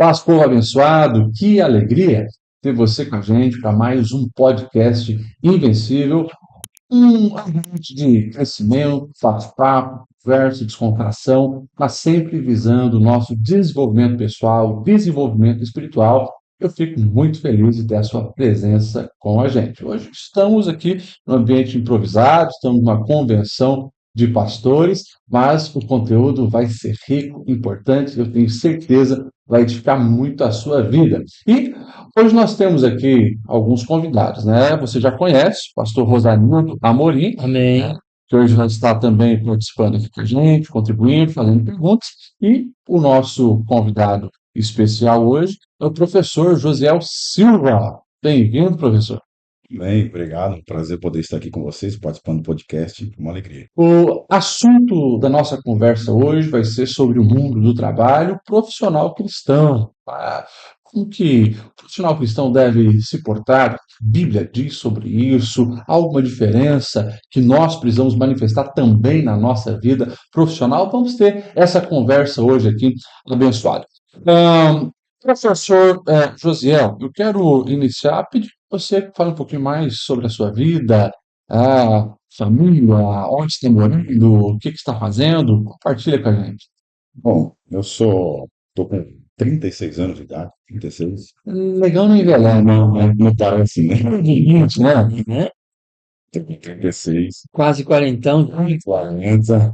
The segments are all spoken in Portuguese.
Paz, povo abençoado, que alegria ter você com a gente para mais um podcast Invencível, um ambiente de crescimento, bate-papo, conversa, descontração, mas sempre visando o nosso desenvolvimento pessoal, desenvolvimento espiritual. Eu fico muito feliz de ter a sua presença com a gente. Hoje estamos aqui no ambiente improvisado, estamos numa convenção de pastores, mas o conteúdo vai ser rico, importante, eu tenho certeza vai edificar muito a sua vida. E hoje nós temos aqui alguns convidados, né? Você já conhece, o pastor Rosanildo Amorim, Amém. que hoje já está também participando aqui com a gente, contribuindo, fazendo perguntas, e o nosso convidado especial hoje é o professor Josiel Silva. Bem-vindo, professor. Bem, obrigado. Um prazer poder estar aqui com vocês, participando do podcast. Uma alegria. O assunto da nossa conversa hoje vai ser sobre o mundo do trabalho profissional cristão. Como que o profissional cristão deve se portar? A Bíblia diz sobre isso? Há alguma diferença que nós precisamos manifestar também na nossa vida profissional? Vamos ter essa conversa hoje aqui, abençoada. Professor Josiel, eu quero iniciar pedindo que você fale um pouquinho mais sobre a sua vida, a família, onde está morando, o que está fazendo. Compartilha com a gente. Bom, estou com 36 anos de idade, 36. Legal não envelhece, Não parece, né? 20, né? Tô com 36, Quase quarentão. 40.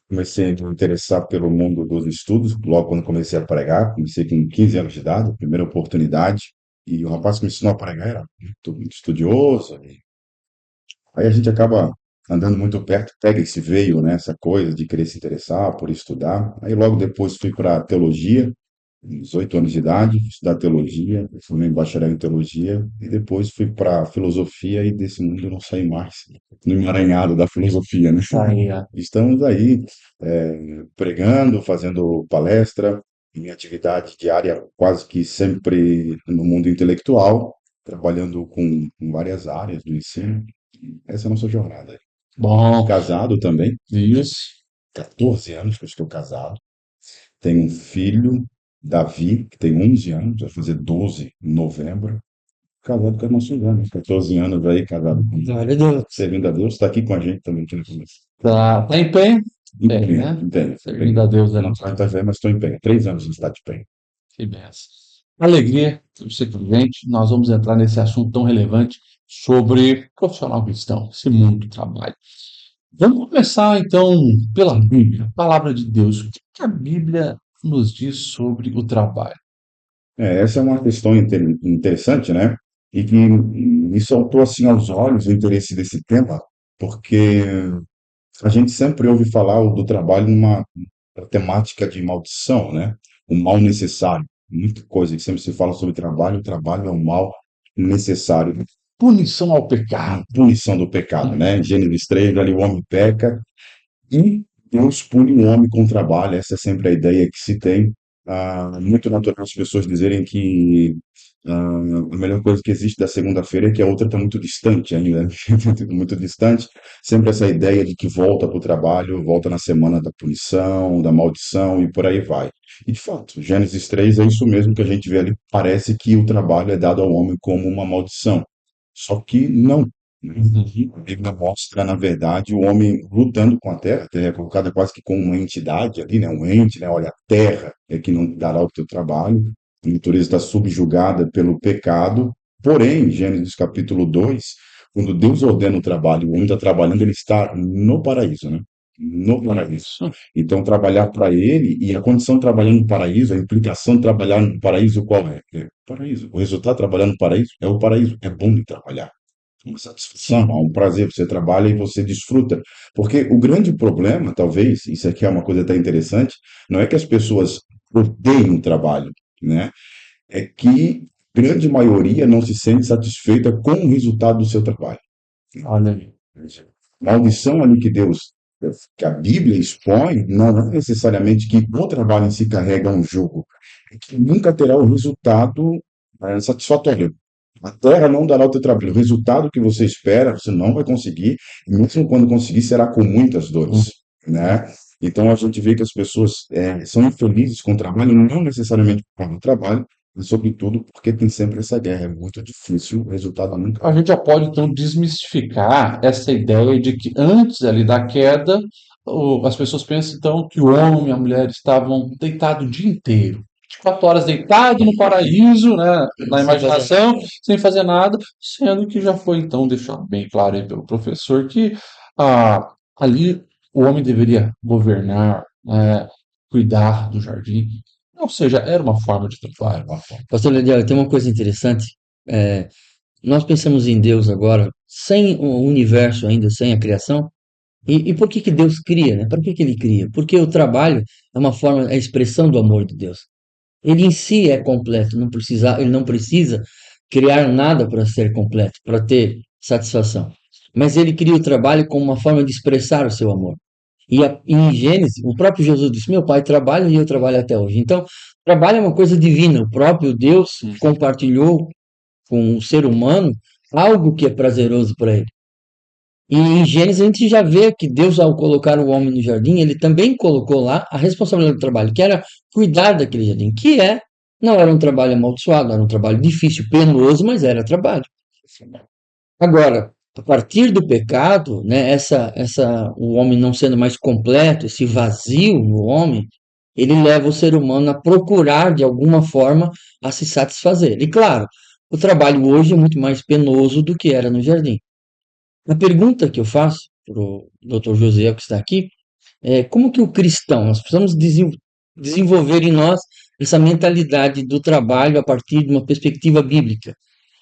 Comecei a me interessar pelo mundo dos estudos, logo quando comecei a pregar. Comecei com 15 anos de idade, primeira oportunidade. E o rapaz que me ensinou a pregar era muito estudioso. Aí a gente acaba andando muito perto, pega esse veio, né, essa coisa de querer se interessar por estudar. Aí logo depois fui para teologia, com 18 anos de idade, fui estudar teologia, fui bacharel em teologia, e depois fui para filosofia, e desse mundo eu não saí mais, no emaranhado da filosofia, né? Aí, ó. Estamos aí, pregando, fazendo palestra, minha atividade diária quase que sempre no mundo intelectual, trabalhando com várias áreas do ensino. Essa é a nossa jornada. Bom, Casado também, isso. 14 anos que eu estou casado. Tenho um filho, Davi, que tem 11 anos, vai fazer 12 em novembro. Casado com a nossa Suzana, 14 anos aí, casado com Glória a Deus. servindo a Deus, está aqui com a gente também aqui no começo. Tá em pé? Bem, né? Entendo. Servindo a Deus, né? Não está velho, mas estou em pé. 3 anos de estar de pé. Que benção. Alegria ter você com a gente. Nós vamos entrar nesse assunto tão relevante sobre profissional cristão, esse mundo do trabalho. Vamos começar, então, pela Bíblia, a palavra de Deus. O que a Bíblia nos diz sobre o trabalho? Essa é uma questão interessante, né? E que me saltou assim aos olhos o interesse desse tema, porque a gente sempre ouve falar do trabalho numa temática de maldição, né? O mal necessário. Muita coisa que sempre se fala sobre trabalho, o trabalho é um mal necessário. Punição ao pecado. Punição do pecado, né? Gênesis 3, ali o homem peca e Deus pune o homem com o trabalho. Essa é sempre a ideia que se tem. Muito natural as pessoas dizerem que a melhor coisa que existe da segunda-feira é que a outra está muito distante ainda, né? Muito distante. Sempre essa ideia de que volta para o trabalho, volta na semana da punição, da maldição e por aí vai. E de fato, Gênesis 3 é isso mesmo que a gente vê ali. Parece que o trabalho é dado ao homem como uma maldição. Só que não. Né? A Bíblia mostra, na verdade, o homem lutando com a terra é colocada quase que como uma entidade ali, né? Um ente, né? Olha, a terra é que não dará o teu trabalho, a natureza está subjugada pelo pecado, porém, Gênesis capítulo 2, quando Deus ordena o trabalho, o homem está trabalhando, ele está no paraíso, né? No paraíso. Então, trabalhar para ele, e a condição de trabalhar no paraíso, a implicação de trabalhar no paraíso qual é? É o paraíso. O resultado de trabalhar no paraíso é o paraíso. É bom de trabalhar. Uma satisfação, é um prazer, você trabalha e você desfruta. Porque o grande problema, talvez, isso aqui é uma coisa até interessante, não é que as pessoas odeiam o trabalho, né? É que grande maioria não se sente satisfeita com o resultado do seu trabalho. Olha aí. Maldição ali que a Bíblia expõe, não é necessariamente que o trabalho em si carrega um jugo, é que nunca terá o resultado satisfatório. A terra não dará o teu trabalho. O resultado que você espera, você não vai conseguir, e mesmo quando conseguir, será com muitas dores, né? Então a gente vê que as pessoas são infelizes com o trabalho, não necessariamente por causa do trabalho, mas sobretudo porque tem sempre essa guerra. É muito difícil, o resultado nunca A gente já pode então desmistificar essa ideia de que antes ali da queda, as pessoas pensam então que o homem e a mulher estavam deitados o dia inteiro, 24 horas deitado no paraíso, né, na Sem fazer imaginação, sem fazer nada, sendo que já foi então deixado bem claro aí pelo professor que ali o homem deveria governar, cuidar do jardim, ou seja, era uma forma de trabalho. uma forma. Pastor Lediel, tem uma coisa interessante. é, Nós pensamos em Deus agora, sem o universo ainda, sem a criação. E por que que Deus cria, né? Para que que ele cria? Porque o trabalho é uma forma, é a expressão do amor de Deus. Ele em si é completo, ele não precisa criar nada para ser completo, para ter satisfação. Mas ele cria o trabalho como uma forma de expressar o seu amor. Em Gênesis, o próprio Jesus disse: Meu pai trabalha e eu trabalho até hoje. Então, trabalho é uma coisa divina. O próprio Deus compartilhou com o ser humano algo que é prazeroso para ele. E em Gênesis a gente já vê que Deus, ao colocar o homem no jardim, ele também colocou lá a responsabilidade do trabalho, que era cuidar daquele jardim, não era um trabalho amaldiçoado, era um trabalho difícil, penoso, mas era trabalho. Agora, a partir do pecado, né, o homem não sendo mais completo, esse vazio no homem, ele leva o ser humano a procurar de alguma forma a se satisfazer. E claro, o trabalho hoje é muito mais penoso do que era no jardim. A pergunta que eu faço para o Dr. José que está aqui é como que o cristão, nós precisamos desenvolver em nós essa mentalidade do trabalho a partir de uma perspectiva bíblica.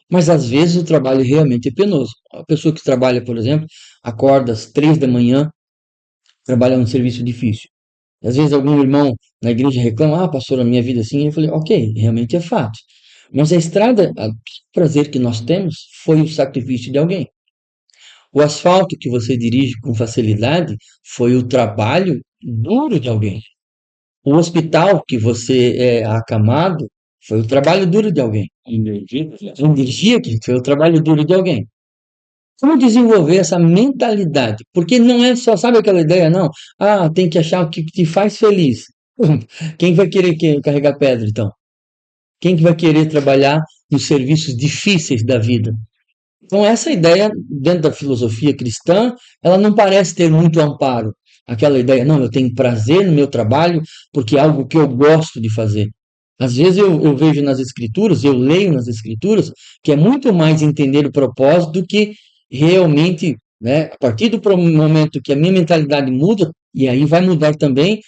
Mas às vezes o trabalho realmente é penoso. A pessoa que trabalha, por exemplo, acorda às 3 da manhã, trabalha num serviço difícil. E às vezes algum irmão na igreja reclama: pastor, a minha vida é assim. Eu falei: ok, realmente é fato. Mas a estrada, o prazer que nós temos foi o sacrifício de alguém. O asfalto que você dirige com facilidade foi o trabalho duro de alguém. O hospital que você é acamado foi o trabalho duro de alguém. A energia que foi o trabalho duro de alguém. Como desenvolver essa mentalidade? Porque não é só, sabe aquela ideia, não? Tem que achar o que te faz feliz. Quem vai querer carregar pedra, então? Quem que vai querer trabalhar nos serviços difíceis da vida? Então, essa ideia, dentro da filosofia cristã, ela não parece ter muito amparo. Aquela ideia, não, eu tenho prazer no meu trabalho porque é algo que eu gosto de fazer. Às vezes eu vejo nas escrituras, eu leio nas escrituras, que é muito mais entender o propósito do que realmente, né, a partir do momento que a minha mentalidade muda, e aí vai mudar também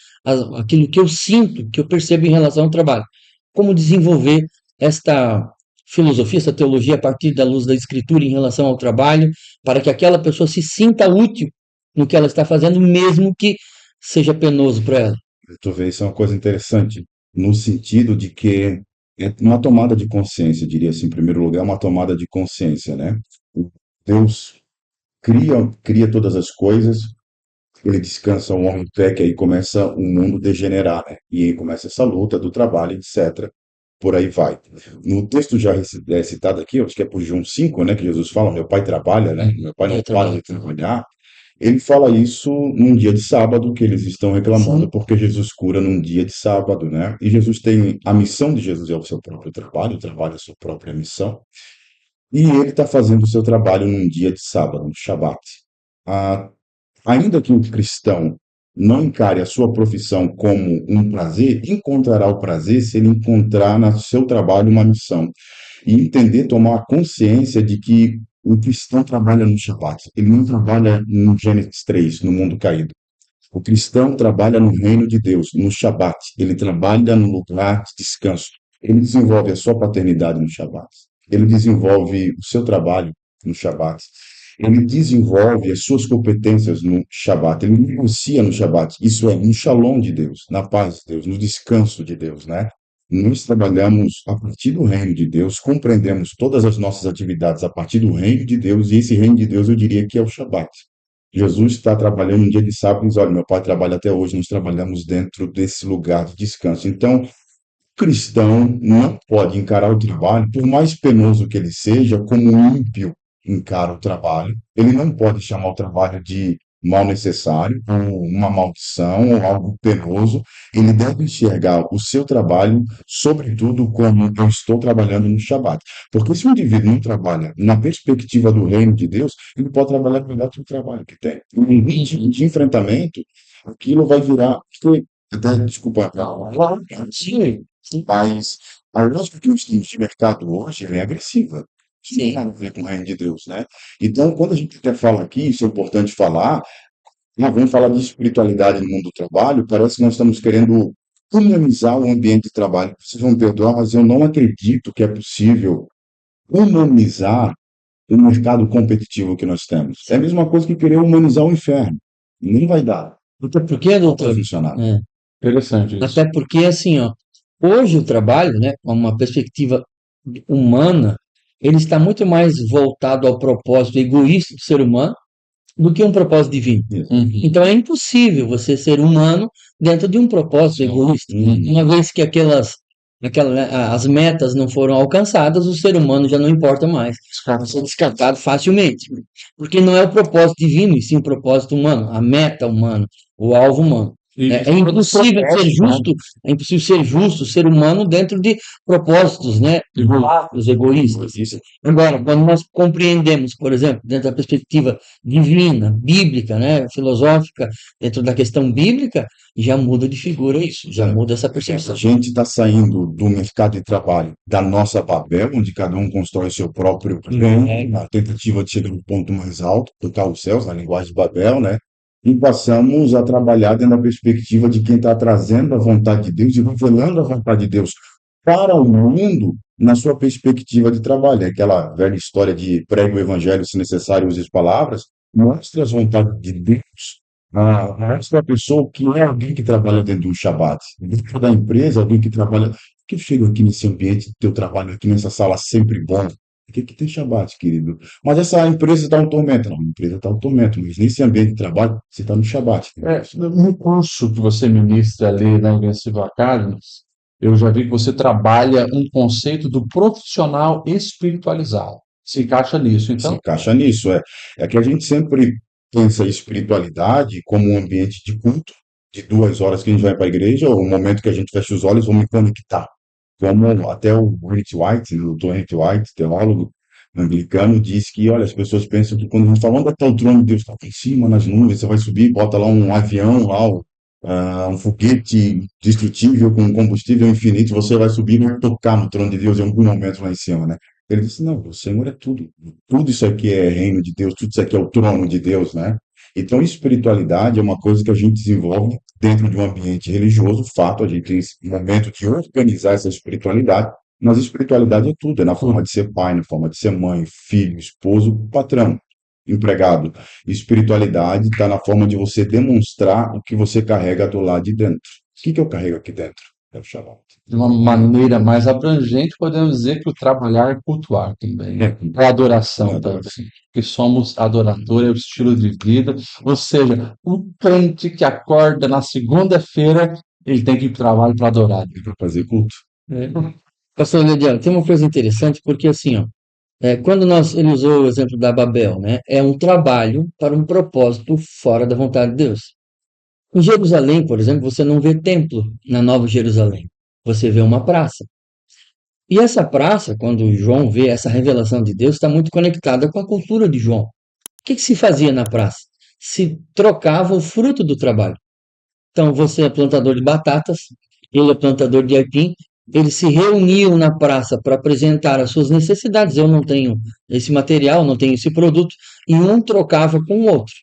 aquilo que eu sinto, que eu percebo em relação ao trabalho. Como desenvolver esta filosofia, essa teologia a partir da luz da escritura em relação ao trabalho, para que aquela pessoa se sinta útil no que ela está fazendo, mesmo que seja penoso para ela. Tu vê, isso é uma coisa interessante, no sentido de que é uma tomada de consciência, diria assim, em primeiro lugar, uma tomada de consciência, né? Deus cria todas as coisas, ele descansa, o homem peca, e aí começa o mundo degenerar, né? E aí começa essa luta do trabalho, etc. Por aí vai. No texto já citado aqui, acho que é por João 5, né, que Jesus fala: Meu pai trabalha, né? Meu pai não para de trabalhar. Ele fala isso num dia de sábado, que eles estão reclamando Sim. porque Jesus cura num dia de sábado, né? E Jesus tem a missão de Jesus é o seu próprio trabalho, o trabalho é a sua própria missão. E ele está fazendo o seu trabalho num dia de sábado, no Shabat. Ah, ainda que o cristão não encare a sua profissão como um prazer, encontrará o prazer se ele encontrar no seu trabalho uma missão. E entender, tomar consciência de que o cristão trabalha no Shabat. Ele não trabalha no Gênesis 3, no mundo caído. O cristão trabalha no reino de Deus, no Shabat. Ele trabalha no lugar de descanso. Ele desenvolve a sua paternidade no Shabat. Ele desenvolve o seu trabalho no Shabat. Ele desenvolve as suas competências no Shabat. Ele negocia no Shabat. Isso é, no shalom de Deus, na paz de Deus, no descanso de Deus, né? Nós trabalhamos a partir do reino de Deus, compreendemos todas as nossas atividades a partir do reino de Deus, e esse reino de Deus eu diria que é o Shabat. Jesus está trabalhando um dia de sábado e diz: Olha, meu pai trabalha até hoje, nós trabalhamos dentro desse lugar de descanso. Então, o cristão não pode encarar o trabalho, por mais penoso que ele seja, como um ímpio encara o trabalho. Ele não pode chamar o trabalho de mal necessário, ou uma maldição, ou algo penoso. Ele deve enxergar o seu trabalho, sobretudo, como eu estou trabalhando no Shabat. Porque se o indivíduo não trabalha na perspectiva do reino de Deus, ele pode trabalhar no melhor do trabalho que tem. Em ritmo de enfrentamento, aquilo vai virar. Desculpa, Sim, sim, mas a lógica que nós temos de mercado hoje ela é agressiva. Isso não tem sim, nada a ver com o reino de Deus, né? Então, quando a gente até fala aqui, isso é importante falar, nós vamos falar de espiritualidade no mundo do trabalho, parece que nós estamos querendo humanizar o ambiente de trabalho. Vocês vão me perdoar, mas eu não acredito que é possível humanizar o mercado competitivo que nós temos. É a mesma coisa que querer humanizar o inferno. Nem vai dar. até porque, Não vai doutor, funcionar. é, Interessante isso. até porque, assim, ó, hoje o trabalho, né, com uma perspectiva humana, ele está muito mais voltado ao propósito egoísta do ser humano do que um propósito divino. Isso. Uhum. Então é impossível você ser humano dentro de um propósito egoísta. Uhum. Uma vez que as metas não foram alcançadas, o ser humano já não importa mais. Vai ser descartado facilmente. Porque não é o propósito divino, e sim o propósito humano, a meta humana, o alvo humano. E É isso impossível ser propósito, né? justo, é impossível ser justo, ser humano dentro de propósitos, né, os egoístas. Isso. Agora, quando nós compreendemos, por exemplo, dentro da perspectiva divina, bíblica, né, filosófica, dentro da questão bíblica, já muda de figura isso, já muda essa A percepção. gente está saindo do mercado de trabalho da nossa Babel, onde cada um constrói seu próprio reino, na tentativa de chegar no ponto mais alto, tocar os céus, na linguagem de Babel, né? E passamos a trabalhar dentro da perspectiva de quem está trazendo a vontade de Deus e revelando a vontade de Deus para o mundo na sua perspectiva de trabalho. É aquela velha história de pregue o evangelho, se necessário, use as palavras, mostra as vontades de Deus. Mostra a pessoa que é alguém que trabalha dentro do Shabat, dentro da empresa, alguém que trabalha. Por que eu chego aqui nesse ambiente, teu trabalho aqui nessa sala sempre bom? Porque aqui tem Shabat, querido. Mas essa empresa está um tormento. Não, a empresa está um tormento, mas nesse ambiente de trabalho, você está no Shabat. No curso que você ministra ali na Invencível Academy, eu já vi que você trabalha um conceito do profissional espiritualizado. Se encaixa nisso, Se então? encaixa nisso. É que a gente sempre pensa a espiritualidade como um ambiente de culto, de 2 horas que a gente vai para a igreja, ou o momento que a gente fecha os olhos, vamos me conectar. Como até o Henry White, o Dr. Henry White, teólogo anglicano, diz que, olha, as pessoas pensam que quando a gente fala, onde está o trono de Deus? Está aqui em cima, nas nuvens, você vai subir, bota lá um avião, lá, um foguete destrutível com combustível infinito, você vai subir e vai tocar no trono de Deus em algum momento lá em cima, né? Ele disse, não, o Senhor é tudo. Tudo isso aqui é reino de Deus, tudo isso aqui é o trono de Deus, né? Então, espiritualidade é uma coisa que a gente desenvolve dentro de um ambiente religioso, fato, a gente tem esse momento de organizar essa espiritualidade, mas espiritualidade é tudo, é na forma de ser pai, na forma de ser mãe, filho, esposo, patrão, empregado. Espiritualidade está na forma de você demonstrar o que você carrega do lado de dentro. O que eu carrego aqui dentro? É o Shabbat. De uma maneira mais abrangente, podemos dizer que o trabalhar é cultuar também, né? É adoração também, que somos adorador, é o estilo de vida. Ou seja, o crente que acorda na segunda-feira, ele tem que ir para o trabalho para adorar. Para fazer culto. Pastor Lediano, tem uma coisa interessante, porque assim, ó, ele usou o exemplo da Babel, né? É um trabalho para um propósito fora da vontade de Deus. Em Jerusalém, por exemplo, você não vê templo na Nova Jerusalém. Você vê uma praça. E essa praça, quando João vê essa revelação de Deus, está muito conectada com a cultura de João. O que se fazia na praça? Se trocava o fruto do trabalho. Então, você é plantador de batatas, ele é plantador de aipim, eles se reuniam na praça para apresentar as suas necessidades. Eu não tenho esse material, não tenho esse produto, e um trocava com o outro.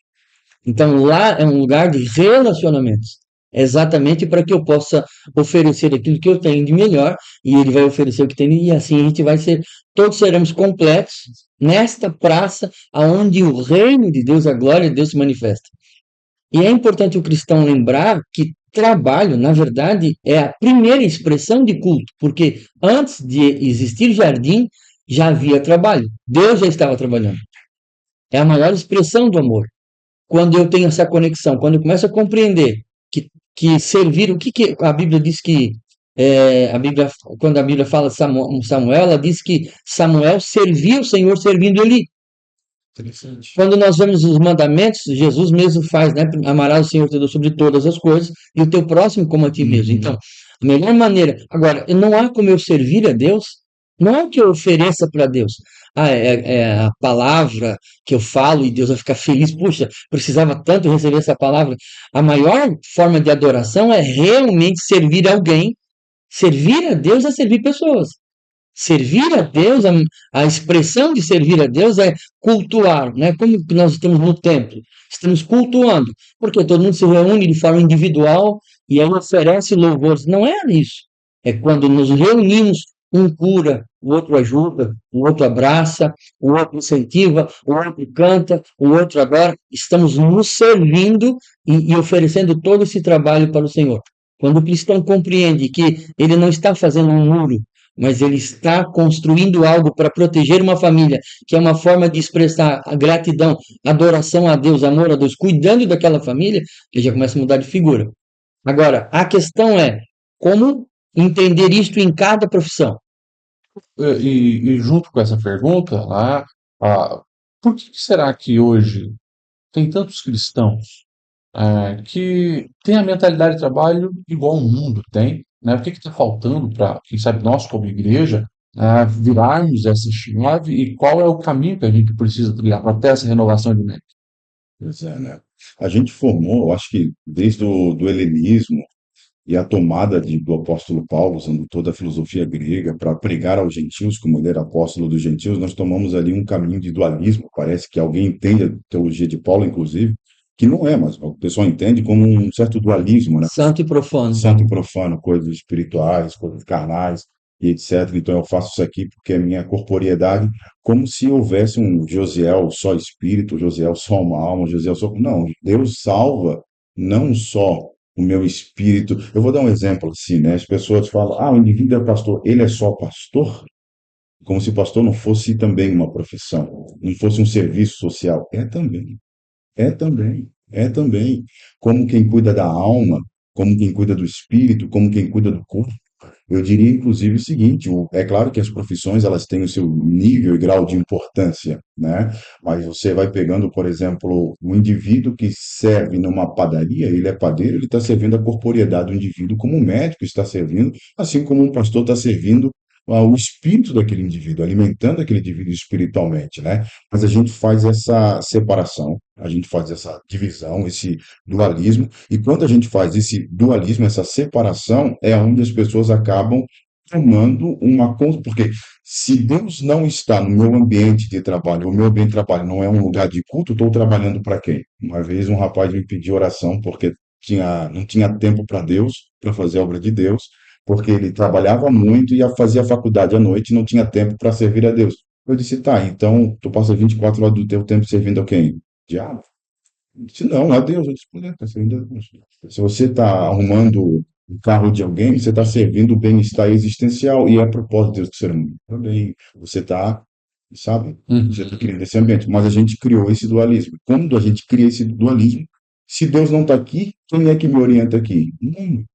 Então, lá é um lugar de relacionamentos. Exatamente para que eu possa oferecer aquilo que eu tenho de melhor, e ele vai oferecer o que tem, e assim a gente vai ser, todos seremos completos nesta praça, aonde o reino de Deus, a glória de Deus se manifesta. E é importante o cristão lembrar que trabalho, na verdade, é a primeira expressão de culto, porque antes de existir jardim, já havia trabalho. Deus já estava trabalhando. É a maior expressão do amor. Quando eu tenho essa conexão, quando eu começo a compreender que servir, o que a Bíblia diz que quando a Bíblia fala de Samuel, ela diz que Samuel servia o Senhor servindo Eli. Interessante. Quando nós vemos os mandamentos, Jesus mesmo faz, né? Amarás o Senhor teu Deus sobre todas as coisas e o teu próximo como a ti mesmo. Então, a melhor maneira. Agora, não há como eu servir a Deus, não é o que eu ofereça para Deus. É a palavra que eu falo e Deus vai ficar feliz. Puxa, precisava tanto receber essa palavra. A maior forma de adoração é realmente servir alguém. Servir a Deus é servir pessoas. Servir a Deus, a expressão de servir a Deus é cultuar, né? Como que nós estamos no templo? Estamos cultuando, porque todo mundo se reúne de forma individual e aí oferece louvores. Não é isso. É quando nos reunimos, um cura, o outro ajuda, o outro abraça, o outro incentiva, o outro canta, o outro adora. Estamos nos servindo e oferecendo todo esse trabalho para o Senhor. Quando o cristão compreende que ele não está fazendo um muro, mas ele está construindo algo para proteger uma família, que é uma forma de expressar a gratidão, adoração a Deus, amor a Deus, cuidando daquela família, ele já começa a mudar de figura. Agora, a questão é como entender isto em cada profissão. E junto com essa pergunta, lá, por que será que hoje tem tantos cristãos que têm a mentalidade de trabalho igual o mundo tem? Né? O que está faltando para, quem sabe, nós como igreja, virarmos essa chave e qual é o caminho que a gente precisa trilhar para ter essa renovação de mente? Pois é, né? A gente formou, eu acho que desde o do helenismo e a tomada do apóstolo Paulo, usando toda a filosofia grega para pregar aos gentios, como ele era apóstolo dos gentios, nós tomamos ali um caminho de dualismo. Parece que alguém entende a teologia de Paulo, inclusive, que não é, mas o pessoal entende como um certo dualismo, né? Santo e profano. Santo e profano, coisas espirituais, coisas carnais e etc. Então eu faço isso aqui porque é minha corporeidade, como se houvesse um Josiel só espírito, Josiel só uma alma, Josiel só. Não, Deus salva não só o meu espírito. Eu vou dar um exemplo assim, né? As pessoas falam, o indivíduo é pastor, ele é só pastor? Como se pastor não fosse também uma profissão, não fosse um serviço social. É também. É também, é também. Como quem cuida da alma, como quem cuida do espírito, como quem cuida do corpo. Eu diria, inclusive, o seguinte: é claro que as profissões elas têm o seu nível e grau de importância, né? Mas você vai pegando, por exemplo, um indivíduo que serve numa padaria, ele é padeiro, ele está servindo a corporeidade do indivíduo, como um médico está servindo, assim como um pastor está servindo o espírito daquele indivíduo, alimentando aquele indivíduo espiritualmente, né? Mas a gente faz essa separação, a gente faz essa divisão, esse dualismo, e quando a gente faz esse dualismo, essa separação, é onde as pessoas acabam tomando uma conta, porque se Deus não está no meu ambiente de trabalho, o meu ambiente de trabalho não é um lugar de culto, estou trabalhando para quem? Uma vez um rapaz me pediu oração porque não tinha tempo para Deus, para fazer a obra de Deus, porque ele trabalhava muito e fazia faculdade à noite e não tinha tempo para servir a Deus. Eu disse, tá, então tu passa 24 horas do teu tempo servindo a quem? Diabo? Ele disse, não, a Deus. Eu disse, tá servindo a Deus. Se você está arrumando o carro de alguém, você está servindo o bem-estar existencial e é propósito de Deus que ser humano. Também, você está, sabe? Você está criando esse ambiente. Mas a gente criou esse dualismo. Quando a gente cria esse dualismo, se Deus não está aqui, quem é que me orienta aqui? O mundo.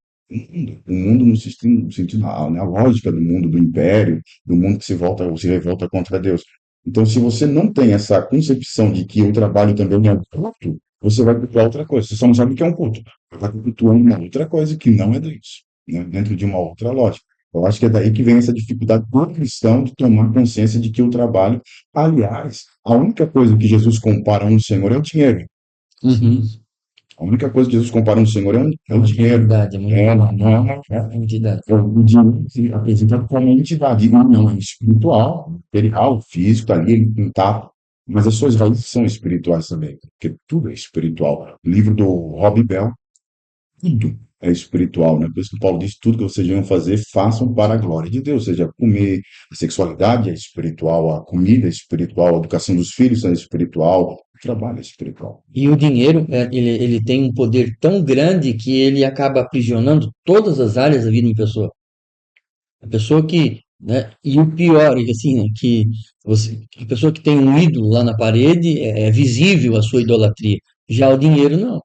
O mundo no sentido, na lógica do mundo, do império, do mundo que se volta ou se revolta contra Deus. Então, se você não tem essa concepção de que o trabalho também é um culto, você vai cultuar outra coisa. Você só não sabe o que é um culto. Você vai cultuando uma outra coisa que não é Deus, né? Dentro de uma outra lógica. Eu acho que é daí que vem essa dificuldade do cristão de tomar consciência de que o trabalho, aliás, a única coisa que Jesus compara um Senhor é o dinheiro. Uhum. A única coisa que Jesus compara um Senhor é o dinheiro. Verdade, é muito É entidade. o dinheiro se apresenta como uma entidade, não é espiritual, material, físico, está ali, ele está. Mas as suas raízes são espirituais também, porque tudo é espiritual. O livro do Rob Bell, tudo é espiritual, né? Por isso que Paulo diz: tudo que vocês venham fazer, façam para a glória de Deus. Ou seja, comer, a sexualidade é espiritual, a comida é espiritual, a educação dos filhos é espiritual, o trabalho é espiritual. E o dinheiro, ele tem um poder tão grande que ele acaba aprisionando todas as áreas da vida de uma pessoa. A pessoa que, né, e o pior, é que, assim, né, a pessoa que tem um ídolo lá na parede é visível a sua idolatria. Já o dinheiro não.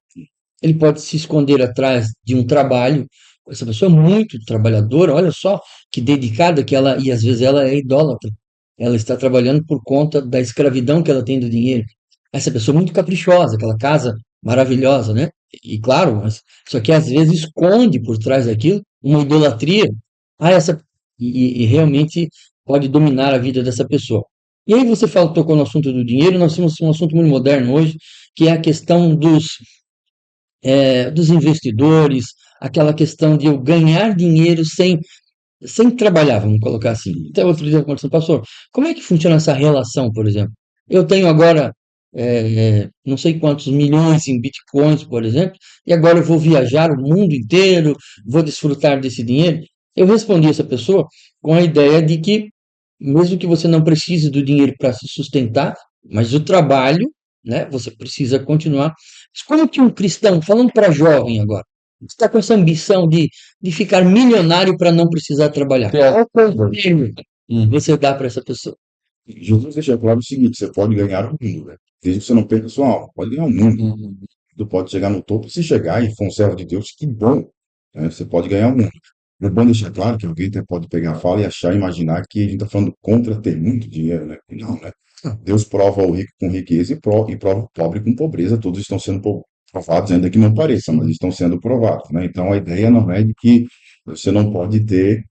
Ele pode se esconder atrás de um trabalho. Essa pessoa é muito trabalhadora, olha só que dedicada que ela, e às vezes ela é idólatra. ela está trabalhando por conta da escravidão que ela tem do dinheiro. Essa pessoa é muito caprichosa, aquela casa maravilhosa, né? E claro, mas só que às vezes esconde por trás daquilo uma idolatria. Ah, e realmente pode dominar a vida dessa pessoa. E aí você tocou no assunto do dinheiro, nós temos um assunto muito moderno hoje, que é a questão dos investidores, aquela questão de eu ganhar dinheiro sem trabalhar, vamos colocar assim. Até outro dia conversando, pastor, como é que funciona essa relação, por exemplo? Eu tenho agora não sei quantos milhões em bitcoins, por exemplo, e agora eu vou viajar o mundo inteiro, vou desfrutar desse dinheiro. Eu respondi essa pessoa com a ideia de que, mesmo que você não precise do dinheiro para se sustentar, mas o trabalho, né, você precisa continuar. Mas como que um cristão, falando para jovem agora, está com essa ambição de ficar milionário para não precisar trabalhar? É. Qual conselho Uhum. você dá para essa pessoa? Jesus deixa claro o seguinte: você pode ganhar o mundo, né? Desde que você não perca a sua alma, pode ganhar o mundo. Uhum. Tu pode chegar no topo, se chegar e for um servo de Deus, que bom, né? Você pode ganhar o mundo. É bom deixar claro que alguém até pode pegar a fala e achar, imaginar que a gente está falando contra ter muito dinheiro, né? Não, né? Deus prova o rico com riqueza e prova o pobre com pobreza. Todos estão sendo provados, ainda que não pareça, mas estão sendo provados, né? Então a ideia não é de que você não pode ter.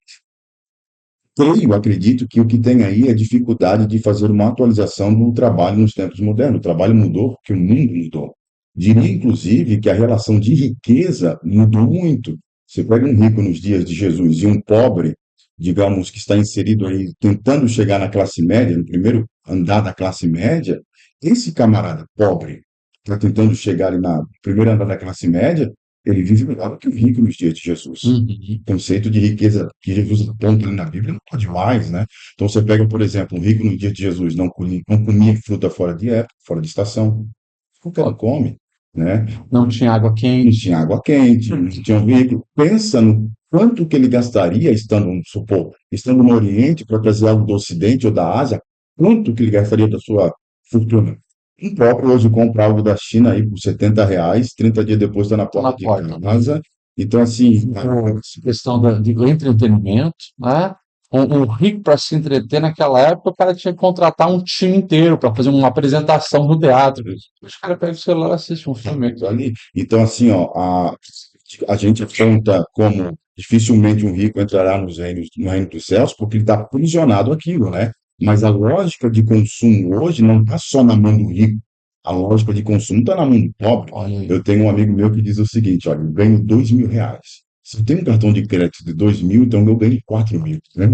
Eu acredito que o que tem aí é dificuldade de fazer uma atualização do trabalho nos tempos modernos. O trabalho mudou porque o mundo mudou. Diria, inclusive, que a relação de riqueza mudou muito. Você pega um rico nos dias de Jesus e um pobre, digamos, que está inserido aí, tentando chegar na classe média, no primeiro andar da classe média, esse camarada pobre, que está tentando chegar ali no primeiro andar da classe média, ele vive melhor do que o rico nos dias de Jesus. Uhum. O conceito de riqueza que Jesus aponta ali na Bíblia não pode mais, né? Então você pega, por exemplo, um rico no dia de Jesus não comia fruta fora de época, fora de estação. Qualquer um come, né? Não tinha água Não quente. tinha água quente, não tinha um veículo. Pensa no quanto que ele gastaria estando, vamos supor, estando no Oriente para trazer algo do Ocidente ou da Ásia, quanto que ele gastaria da sua fortuna? Um próprio hoje compra algo da China aí por R$ 70, 30 dias depois está na Tá na porta de porta. casa. Então, assim, Essa questão do entretenimento, né? Um rico para se entreter naquela época, o cara tinha que contratar um time inteiro para fazer uma apresentação no teatro. Os caras pegam o celular e assistem um filme. ali. Então, assim, ó, a gente aponta como dificilmente um rico entrará no reino dos céus, porque ele está aprisionado àquilo, né? Mas a lógica de consumo hoje não está só na mão do rico. A lógica de consumo está na mão do pobre. Olha aí. Eu tenho um amigo meu que diz o seguinte: olha, eu ganho R$ 2.000. Se eu tenho um cartão de crédito de 2.000, então eu ganho 4.000, né?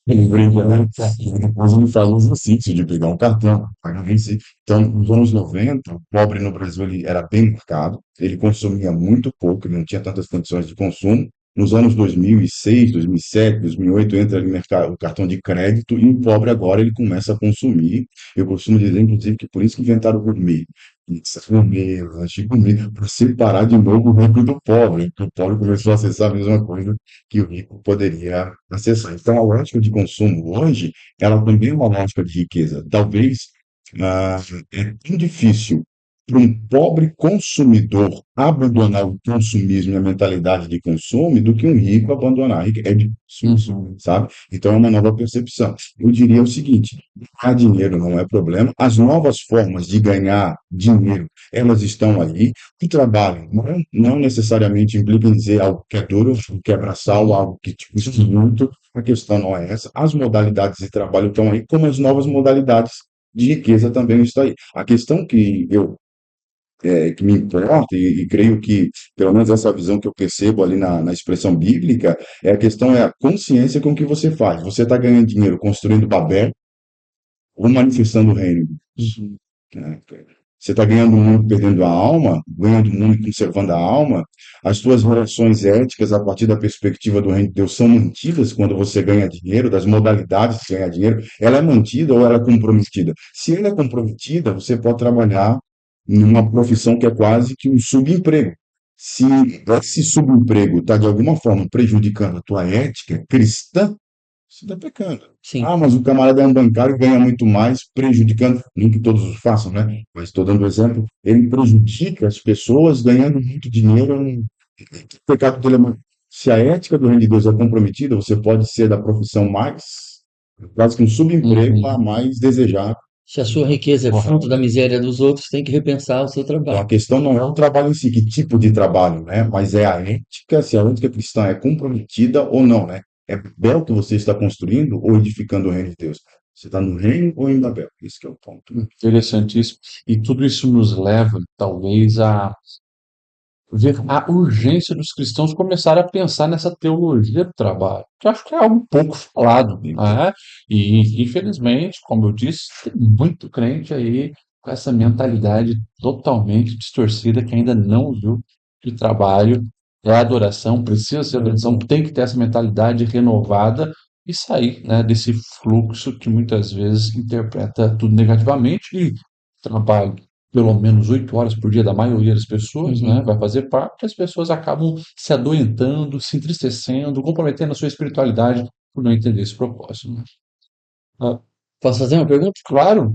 Ele brinca, né? Depois ele faz um exercício de pegar um cartão, pagar esse. Então, nos anos 90, o pobre no Brasil ele era bem marcado, ele consumia muito pouco, ele não tinha tantas condições de consumo. Nos anos 2006, 2007, 2008, entra ali o cartão de crédito e o pobre agora ele começa a consumir. Eu costumo dizer, inclusive, que por isso que inventaram o gourmet. Pizza, gourmet, lanche gourmet, para separar de novo o rico do pobre, porque o pobre começou a acessar a mesma coisa que o rico poderia acessar. Então, a lógica de consumo hoje, ela também é uma lógica de riqueza. Talvez ah, é tão difícil para um pobre consumidor abandonar o consumismo e a mentalidade de consumo do que um rico abandonar. É difícil, Uhum. sabe? Então, é uma nova percepção. Eu diria o seguinte: ganhar dinheiro não é problema. As novas formas de ganhar dinheiro, elas estão aí. O trabalho não necessariamente implica em dizer algo que é duro, algo que é braçal, algo que te custa muito. A questão não é essa. As modalidades de trabalho estão aí, como as novas modalidades de riqueza também estão aí. A questão que me importa, e creio que, pelo menos essa visão que eu percebo ali na expressão bíblica, a questão é a consciência com que você faz. Você está ganhando dinheiro construindo Babel ou manifestando o reino? Uhum. Né? Você está ganhando o mundo perdendo a alma, ganhando o mundo e conservando a alma. As suas relações éticas, a partir da perspectiva do reino de Deus, são mantidas quando você ganha dinheiro, das modalidades de ganhar dinheiro. Ela é mantida ou ela é comprometida? Se ela é comprometida, você pode trabalhar numa profissão que é quase que um subemprego. Se esse subemprego está, de alguma forma, prejudicando a tua ética cristã, você está pecando. Sim. Ah, mas o camarada é um bancário e ganha muito mais, prejudicando, nem que todos o façam, né? Mas estou dando exemplo, ele prejudica as pessoas ganhando muito dinheiro. O pecado dele é se a ética do reino de Deus é comprometida, você pode ser da profissão mais Quase que um subemprego a Uhum. mais desejado. Se a sua riqueza é fruto da Correto. miséria dos outros, tem que repensar o seu Então, trabalho. a questão não é o trabalho em si, que tipo de trabalho, né? Mas é a ética, se a ética cristã é comprometida ou não, né? É Babel que você está construindo ou edificando o reino de Deus? Você está no reino ou em Babel? Esse que é o ponto. Interessantíssimo. E tudo isso nos leva, talvez, a ver a urgência dos cristãos começarem a pensar nessa teologia do trabalho, que eu acho que é algo pouco falado, né? E, infelizmente, como eu disse, tem muito crente aí com essa mentalidade totalmente distorcida que ainda não viu que o trabalho é adoração, precisa ser adoração, tem que ter essa mentalidade renovada e sair, né, desse fluxo que muitas vezes interpreta tudo negativamente e trabalho pelo menos 8 horas por dia da maioria das pessoas, né, Uhum. vai fazer parte, as pessoas acabam se adoentando, se entristecendo, comprometendo a sua espiritualidade por não entender esse propósito, né? Ah, Posso fazer uma pergunta? claro,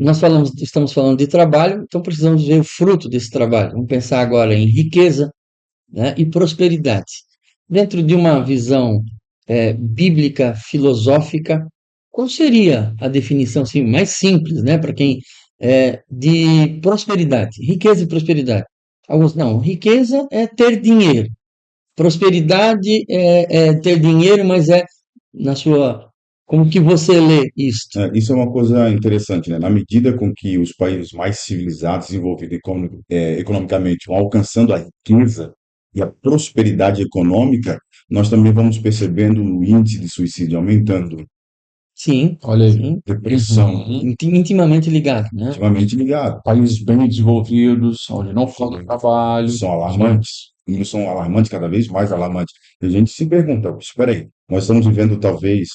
Estamos falando de trabalho, então precisamos ver o fruto desse trabalho. Vamos pensar agora em riqueza, né, e prosperidade. Dentro de uma visão bíblica, filosófica, qual seria a definição assim, mais simples, né, para quem de prosperidade, riqueza e prosperidade? Alguns não, riqueza é ter dinheiro, prosperidade é ter dinheiro, mas é na sua, como que você lê isto? Isso é uma coisa interessante, né? Na medida com que os países mais civilizados, desenvolvidos economicamente, vão alcançando a riqueza e a prosperidade econômica, nós também vamos percebendo o índice de suicídio aumentando, Sim, olha aí. sim, depressão intimamente ligado, né? intimamente ligado. Países bem desenvolvidos, onde não falta trabalho, São né? alarmantes, números são alarmantes, cada vez mais alarmantes. E a gente se pergunta, espera aí, nós estamos vivendo talvez,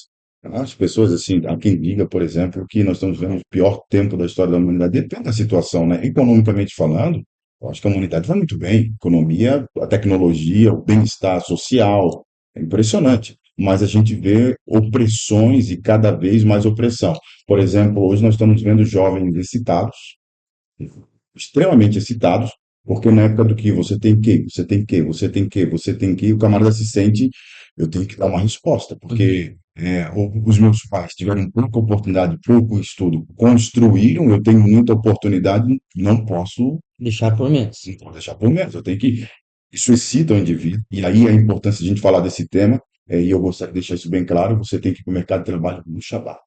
as pessoas assim, há quem diga, por exemplo, que nós estamos vivendo o pior tempo da história da humanidade, depende da situação, né? Economicamente falando, eu acho que a humanidade vai muito bem, economia, a tecnologia, o bem-estar social, é impressionante. Mas a gente vê opressões e cada vez mais opressão. Por exemplo, hoje nós estamos vendo jovens excitados, extremamente excitados, porque na época do que você tem que, você tem que, você tem que, você tem que, o camarada se sente, eu tenho que dar uma resposta, porque os meus pais tiveram pouca oportunidade, pouco estudo, construíram, eu tenho muita oportunidade, não posso, Deixar por menos. não posso deixar por menos, eu tenho que. Isso excita o indivíduo, e aí a importância de a gente falar desse tema, e eu gostaria de deixar isso bem claro, você tem que ir para o mercado de trabalho no Shabat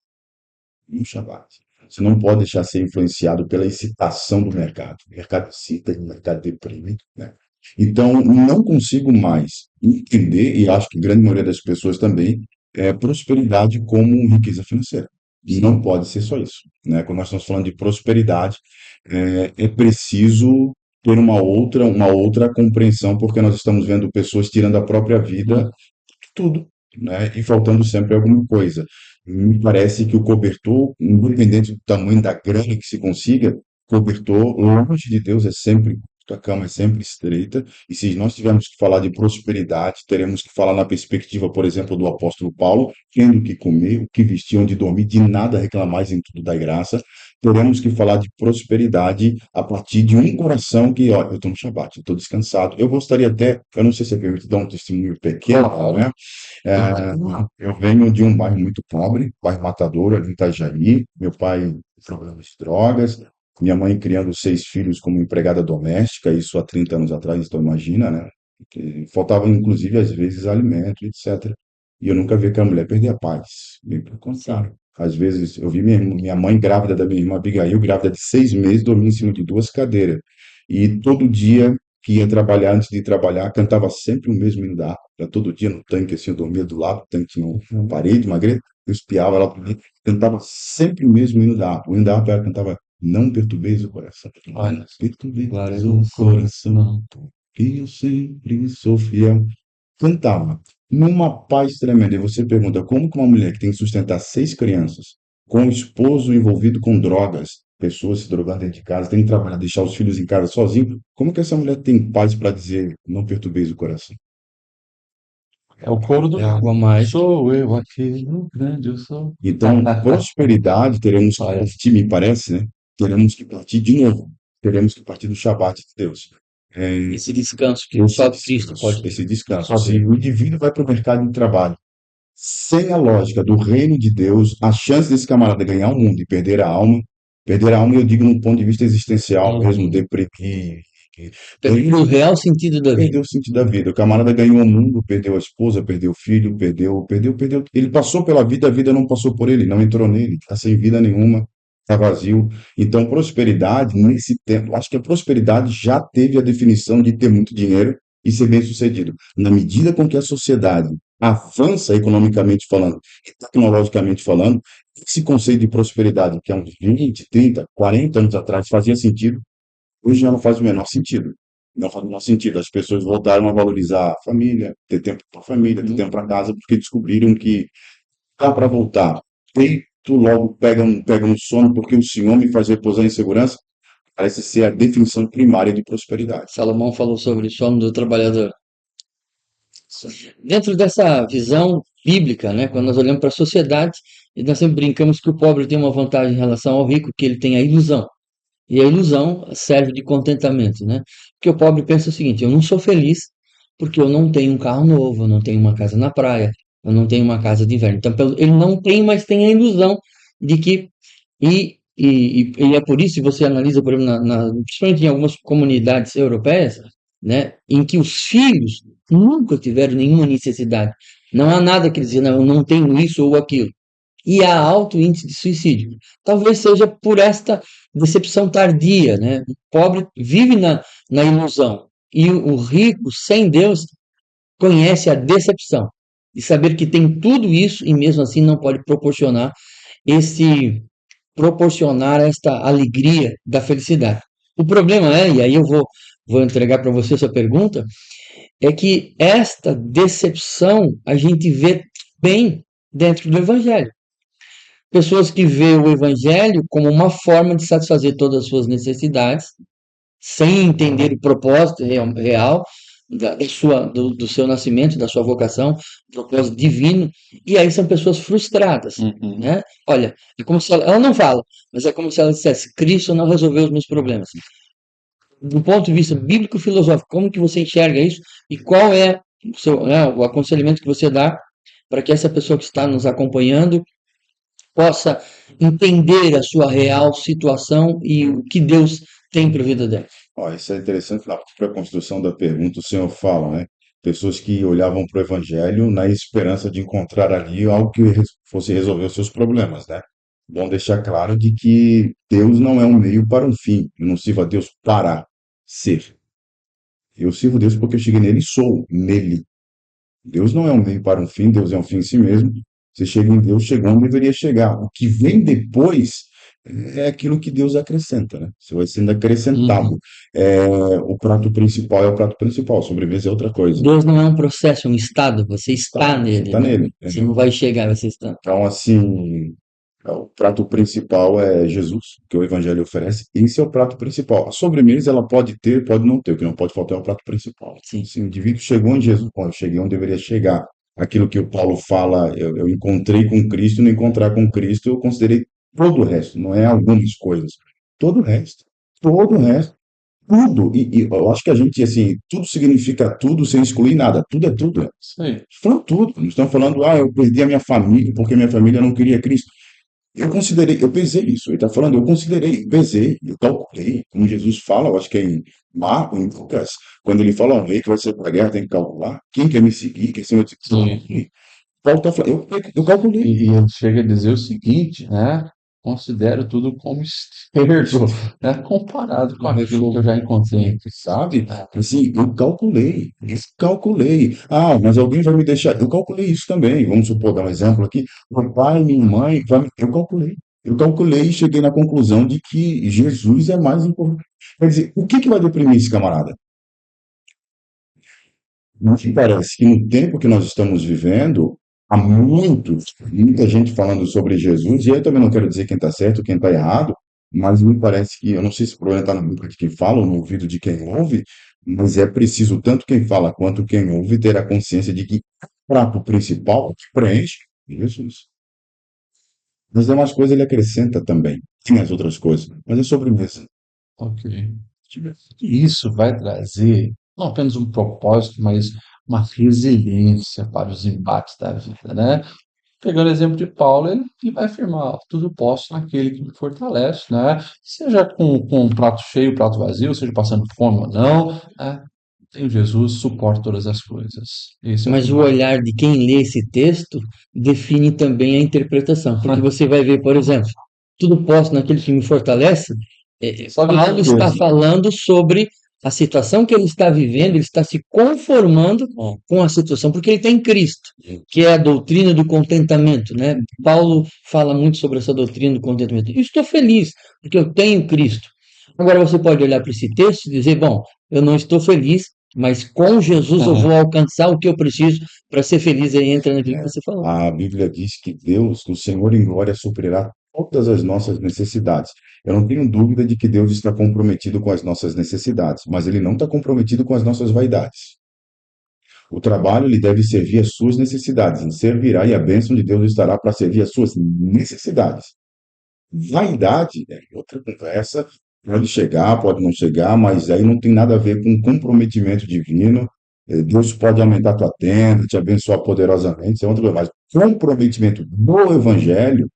no Shabbat. Você não pode deixar ser influenciado pela excitação do mercado. O mercado excita, o mercado deprime, né? Então, não consigo mais entender, e acho que a grande maioria das pessoas também, prosperidade como riqueza financeira. E não pode ser só isso, né? Quando nós estamos falando de prosperidade, é preciso ter uma outra compreensão, porque nós estamos vendo pessoas tirando a própria vida de tudo, né? E faltando sempre alguma coisa. Me parece que o cobertor, independente do tamanho da grana que se consiga, cobertor longe de Deus é sempre curto, a cama é sempre estreita, e se nós tivermos que falar de prosperidade, teremos que falar na perspectiva, por exemplo, do apóstolo Paulo, tendo o que comer, o que vestir, onde dormir, de nada reclamais em tudo da graça, teremos que falar de prosperidade a partir de um coração que, ó, eu estou no Shabat, eu estou descansado. Eu gostaria até, eu não sei se é permitido dar um testemunho pequeno, Claro, né? É, eu venho de um bairro muito pobre, bairro Matadouro, ali em Itajaí. Meu pai com problemas de drogas, minha mãe criando 6 filhos como empregada doméstica, isso há 30 anos atrás, então imagina, né? Que faltava, inclusive, às vezes, alimento, etc. E eu nunca vi aquela mulher perder a paz, bem pelo Sim. contrário. Às vezes, eu vi minha mãe grávida da minha irmã Abigail, grávida de 6 meses, dormia em cima de 2 cadeiras. E todo dia que ia trabalhar, antes de trabalhar, cantava sempre o mesmo hino da harpa. Todo dia no tanque, assim, eu dormia do lado, o tanque tinha uma parede, uma grelha, eu espiava ela para mim, cantava sempre o mesmo hino da harpa. O hino da harpa ela cantava, não perturbeis o coração, não olha, glória perturbeis o no coração, coração. que eu sempre sou fiel. Cantava, numa paz tremenda. E você pergunta, como que uma mulher que tem que sustentar 6 crianças, com o esposo envolvido com drogas, pessoas se drogando dentro de casa, tem que trabalhar, deixar os filhos em casa sozinho, como que essa mulher tem paz para dizer, não perturbeis o coração? É o coro do É algo a mais. sou eu aqui, no grande eu sou. Então, prosperidade teremos que Olha, partir, me parece, né? Teremos que partir de novo. Teremos que partir do Shabat de Deus. É, Esse descanso que esse só Cristo descanso, pode ter. esse descanso. só Se Deus. o indivíduo vai para o mercado de trabalho Sem a lógica do reino de Deus, a chance desse camarada ganhar o mundo e perder a alma, eu digo num ponto de vista existencial mesmo, Uhum. deprimir, Perdeu o real sentido da vida. perdeu o sentido da vida. O camarada ganhou o mundo, perdeu a esposa, perdeu o filho, perdeu. Ele passou pela vida, a vida não passou por ele, não entrou nele, está sem vida nenhuma, está vazio. Então, prosperidade, nesse tempo, acho que a prosperidade já teve a definição de ter muito dinheiro e ser bem-sucedido. Na medida com que a sociedade avança economicamente falando e tecnologicamente falando, esse conceito de prosperidade, que há uns 20, 30, 40 anos atrás fazia sentido, hoje já não faz o menor sentido. Não faz o menor sentido. As pessoas voltaram a valorizar a família, ter tempo para a família, ter Uhum. tempo para casa, porque descobriram que dá para voltar. Peito logo pega um sono, porque o Senhor me faz repousar em segurança. Parece ser a definição primária de prosperidade. Salomão falou sobre o sono do trabalhador. Dentro dessa visão bíblica, né, quando nós olhamos para a sociedade, e nós sempre brincamos que o pobre tem uma vantagem em relação ao rico, que ele tem a ilusão. E a ilusão serve de contentamento, né? Porque o pobre pensa o seguinte: eu não sou feliz porque eu não tenho um carro novo, eu não tenho uma casa na praia, eu não tenho uma casa de inverno. Então, ele não tem, mas tem a ilusão de que. E é por isso, se você analisa, por exemplo, principalmente em algumas comunidades europeias, né, em que os filhos nunca tiveram nenhuma necessidade. Não há nada que eles dizem, não, eu não tenho isso ou aquilo, e há alto índice de suicídio. Talvez seja por esta decepção tardia, né? O pobre vive na ilusão e o rico, sem Deus, conhece a decepção de saber que tem tudo isso e mesmo assim não pode esse proporcionar esta alegria da felicidade. O problema é, e aí vou entregar para você essa pergunta, é que esta decepção a gente vê bem dentro do Evangelho. Pessoas que vê o evangelho como uma forma de satisfazer todas as suas necessidades, sem entender o propósito real do seu nascimento, da sua vocação, propósito divino, e aí são pessoas frustradas, Uhum. né? Olha, é como se ela não fala, mas é como se ela dissesse: Cristo não resolveu os meus problemas. Do ponto de vista bíblico-filosófico, como que você enxerga isso e qual é o aconselhamento que você dá para que essa pessoa que está nos acompanhando possa entender a sua real situação e o que Deus tem para a vida dela. Ó, isso é interessante, na própria construção da pergunta, o Senhor fala, né? Pessoas que olhavam para o Evangelho na esperança de encontrar ali algo que fosse resolver os seus problemas, né? Bom deixar claro de que Deus não é um meio para um fim. Eu não sirvo a Deus para ser. Eu sirvo a Deus porque eu cheguei nele e sou nele. Deus não é um meio para um fim, Deus é um fim em si mesmo. Você chega em Deus, chegou onde deveria chegar. O que vem depois é aquilo que Deus acrescenta, né? Você vai sendo acrescentado. Uhum. O prato principal é o prato principal, a sobremesa é outra coisa. Deus não é um processo, é um estado, você Tá, está você nele, está né? nele. Você não vai chegar, você está. Então, assim, o prato principal é Jesus, que o Evangelho oferece. Esse é o prato principal. A sobremesa, ela pode ter, pode não ter. O que não pode faltar é o prato principal. Sim. Se o indivíduo chegou em Jesus, bom, eu cheguei onde deveria chegar. Aquilo que o Paulo fala, eu encontrei com Cristo, não encontrar com Cristo, eu considerei todo o resto, não é algumas coisas. Todo o resto. Todo o resto. Tudo. E eu acho que a gente, assim, tudo significa tudo sem excluir nada. Tudo é tudo. Isso aí. Falando tudo. Não estão falando, eu perdi a minha família porque minha família não queria Cristo. Eu considerei, eu pesei isso. Ele está falando, eu considerei, pesei, eu calculei. Como Jesus fala, eu acho que é em Marcos, em Lucas, quando ele fala, um rei que vai ser para a guerra tem que calcular. Quem quer me seguir, quer ser meu Sim. discípulo? Paulo está falando, eu calculei. E ele chega a dizer o seguinte, né? Considero tudo como esterco, né? Comparado com Um aquilo que eu refúgio. já encontrei. Sim. Sabe? Assim, eu calculei. Ah, mas alguém vai me deixar. Eu calculei isso também. Vamos supor, dar um exemplo aqui. Meu pai, minha mãe, eu calculei. Eu calculei e cheguei na conclusão de que Jesus é mais importante. Quer dizer, o que que vai deprimir esse camarada? Não te parece que no tempo que nós estamos vivendo, há muita gente falando sobre Jesus, e eu também não quero dizer quem está certo, quem está errado, mas me parece que, eu não sei se o problema está na boca de quem fala ou no ouvido de quem ouve, mas é preciso tanto quem fala quanto quem ouve ter a consciência de que o prato principal que preenche é Jesus. Nas demais coisas ele acrescenta também, tem as outras coisas, mas é sobremesa. Ok. E isso vai trazer não apenas um propósito, mas uma resiliência para os embates da vida, né? Pegando o exemplo de Paulo, ele vai afirmar: tudo posso naquele que me fortalece, né? Seja com um prato cheio, prato vazio, seja passando fome ou não, né? Em Jesus suporta todas as coisas. Esse é o Mas o primeiro. olhar de quem lê esse texto define também a interpretação, porque você vai ver, por exemplo, tudo posso naquele que me fortalece. Só ver esse Paulo está texto. falando sobre a situação que ele está vivendo, ele está se conformando com a situação, porque ele está em Cristo, que é a doutrina do contentamento, né? Paulo fala muito sobre essa doutrina do contentamento. Eu estou feliz, porque eu tenho Cristo. Agora você pode olhar para esse texto e dizer, bom, eu não estou feliz, mas com Jesus eu vou alcançar o que eu preciso para ser feliz. Aí entra naquilo que É, você falou. a Bíblia diz que Deus, o Senhor em glória, suprirá todas as nossas necessidades. Eu não tenho dúvida de que Deus está comprometido com as nossas necessidades, mas Ele não está comprometido com as nossas vaidades. O trabalho ele deve servir às suas necessidades, ele servirá e a bênção de Deus estará para servir às suas necessidades. Vaidade é outra conversa, pode chegar, pode não chegar, mas aí não tem nada a ver com comprometimento divino. Deus pode aumentar a tua tenda, te abençoar poderosamente, isso é outra coisa. Mas comprometimento do evangelho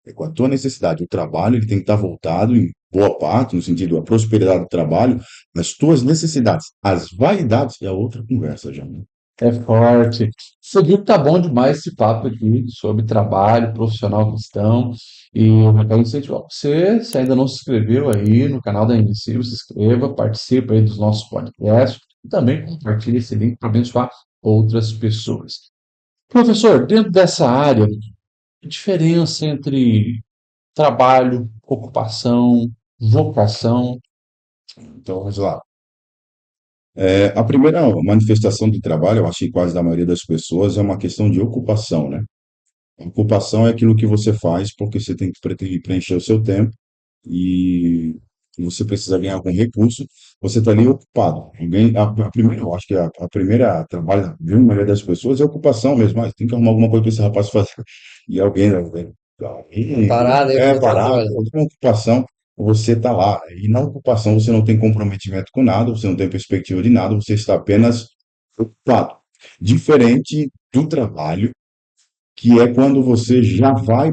é com a tua necessidade. O trabalho ele tem que estar voltado em boa parte, no sentido da prosperidade do trabalho, nas tuas necessidades. As vaidades é outra conversa já, né? É forte. Você viu que tá bom demais esse papo aqui sobre trabalho profissional cristão. E eu quero incentivar você, se ainda não se inscreveu aí no canal da Invisível, se inscreva, participe aí dos nossos podcasts e também compartilhe esse link para abençoar outras pessoas. Professor, dentro dessa área, a diferença entre trabalho, ocupação, vocação. Então, vamos lá. A primeira manifestação de trabalho, eu acho que quase da maioria das pessoas, é uma questão de ocupação, né? Ocupação é aquilo que você faz porque você tem que preencher o seu tempo e você precisa ganhar algum recurso, você está ali ocupado. A primeira, eu acho que a primeira trabalho da grande maioria das pessoas é ocupação mesmo. Tem que arrumar alguma coisa para esse rapaz fazer. E alguém Parada aí que é você está parado, trabalhando. alguma ocupação, você está lá. E na ocupação você não tem comprometimento com nada, você não tem perspectiva de nada, você está apenas ocupado. Diferente do trabalho, que é quando você já vai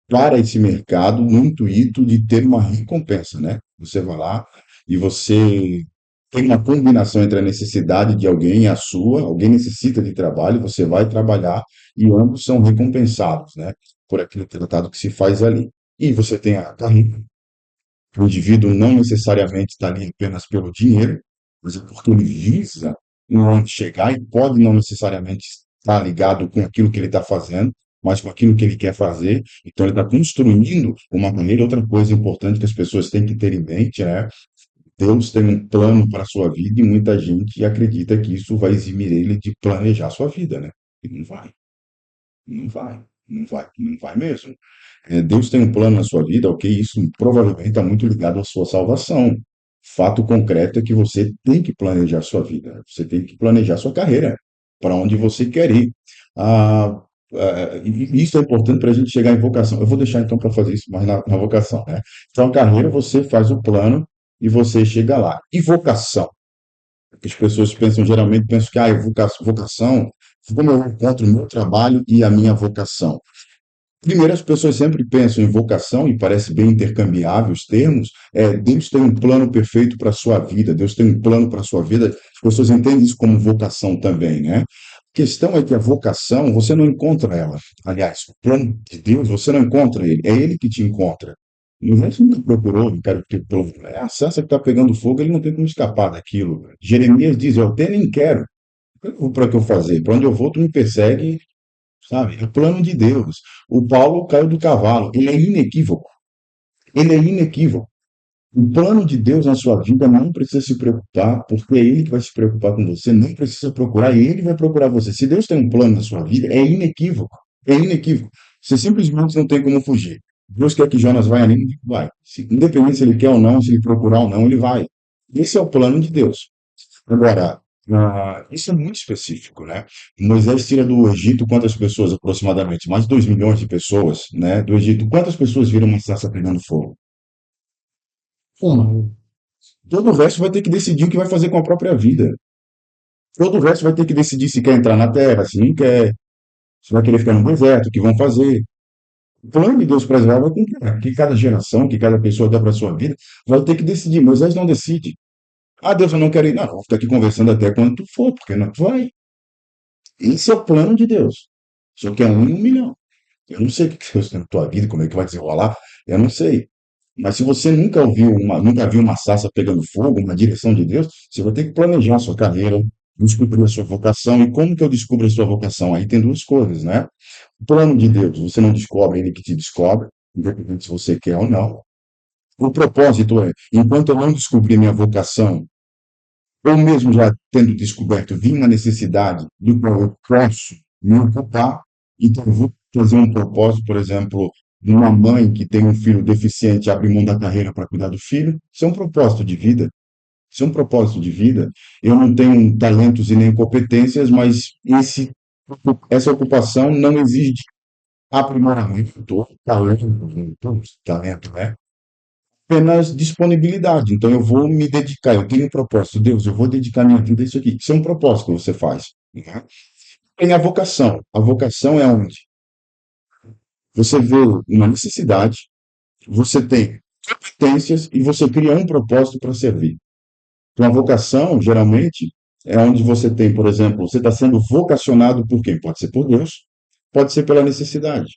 para esse mercado no intuito de ter uma recompensa, né? Você vai lá e você tem uma combinação entre a necessidade de alguém e a sua, alguém necessita de trabalho, você vai trabalhar e ambos são recompensados, né? Por aquele tratado que se faz ali. E você tem a carreira. O indivíduo não necessariamente está ali apenas pelo dinheiro, mas é porque ele visa onde chegar e pode não necessariamente estar ligado com aquilo que ele está fazendo, mas com aquilo que ele quer fazer. Então, ele está construindo uma carreira. Outra coisa importante que as pessoas têm que ter em mente é Deus tem um plano para a sua vida e muita gente acredita que isso vai eximir ele de planejar a sua vida, né? E não vai, não vai, não vai, não vai mesmo. Deus tem um plano na sua vida, ok? Isso provavelmente está muito ligado à sua salvação. Fato concreto é que você tem que planejar a sua vida, você tem que planejar a sua carreira, para onde você quer ir. Ah, e isso é importante para a gente chegar em vocação. Eu vou deixar então para fazer isso mais na vocação, né? Então, a carreira, você faz o plano e você chega lá. E vocação? As pessoas pensam, geralmente pensam que vocação, como eu encontro o meu trabalho e a minha vocação. Primeiro, as pessoas sempre pensam em vocação, e parece bem intercambiável os termos. Deus tem um plano perfeito para a sua vida, Deus tem um plano para a sua vida. As pessoas entendem isso como vocação também, né? A questão é que a vocação, você não encontra ela. Aliás, o plano de Deus, você não encontra ele, é ele que te encontra. E o resto nunca procurou, não quero ter plano. É a sarça que está pegando fogo, ele não tem como escapar daquilo. Jeremias diz: eu até nem quero. Para que eu fazer? Para onde eu vou, tu me persegue, sabe? É o plano de Deus. O Paulo caiu do cavalo. Ele é inequívoco. Ele é inequívoco. O plano de Deus na sua vida não precisa se preocupar, porque é Ele que vai se preocupar com você. Não precisa procurar, Ele vai procurar você. Se Deus tem um plano na sua vida, é inequívoco. É inequívoco. Você simplesmente não tem como fugir. Deus quer que Jonas vá ali, vai. Independente se ele quer ou não, se ele procurar ou não, ele vai. Esse é o plano de Deus. Agora, isso é muito específico, né? Moisés tira do Egito quantas pessoas aproximadamente? Mais de 2 milhões de pessoas, né? Do Egito. Quantas pessoas viram uma sarça pegando fogo? Uma. Todo o resto vai ter que decidir o que vai fazer com a própria vida. Todo o resto vai ter que decidir se quer entrar na terra, se não quer, se vai querer ficar no deserto, o que vão fazer. O plano de Deus para Israel vai cumprir, que cada geração, que cada pessoa dá para a sua vida, vai ter que decidir. Moisés não decide. Ah, Deus, eu não quero ir. Não, vou ficar aqui conversando até quando tu for, porque não tu vai. Esse é o plano de Deus. Só que é 1 em 1 milhão. Eu não sei o que Deus tem na tua vida, como é que vai desenrolar, eu não sei. Mas se você nunca viu uma sarça pegando fogo, uma direção de Deus, você vai ter que planejar a sua carreira, descobrir a sua vocação. E como que eu descubro a sua vocação? Aí tem duas coisas, né? O plano de Deus, você não descobre, ele que te descobre, independente se você quer ou não. O propósito é, enquanto eu não descobrir minha vocação, ou mesmo já tendo descoberto, vim na necessidade do qual eu posso me ocupar, então eu vou fazer um propósito, por exemplo, de uma mãe que tem um filho deficiente abre mão da carreira para cuidar do filho, isso é um propósito de vida. Isso é um propósito de vida. Eu não tenho talentos e nem competências, mas essa ocupação não exige aprimoramento, talento, né? Apenas disponibilidade. Então eu vou me dedicar, eu tenho um propósito. Deus, eu vou dedicar minha vida a isso aqui. Isso é um propósito que você faz. Né? Tem a vocação. A vocação é onde você vê uma necessidade, você tem competências e você cria um propósito para servir. Então a vocação, geralmente, é onde você tem, por exemplo, você está sendo vocacionado por quem? Pode ser por Deus, pode ser pela necessidade.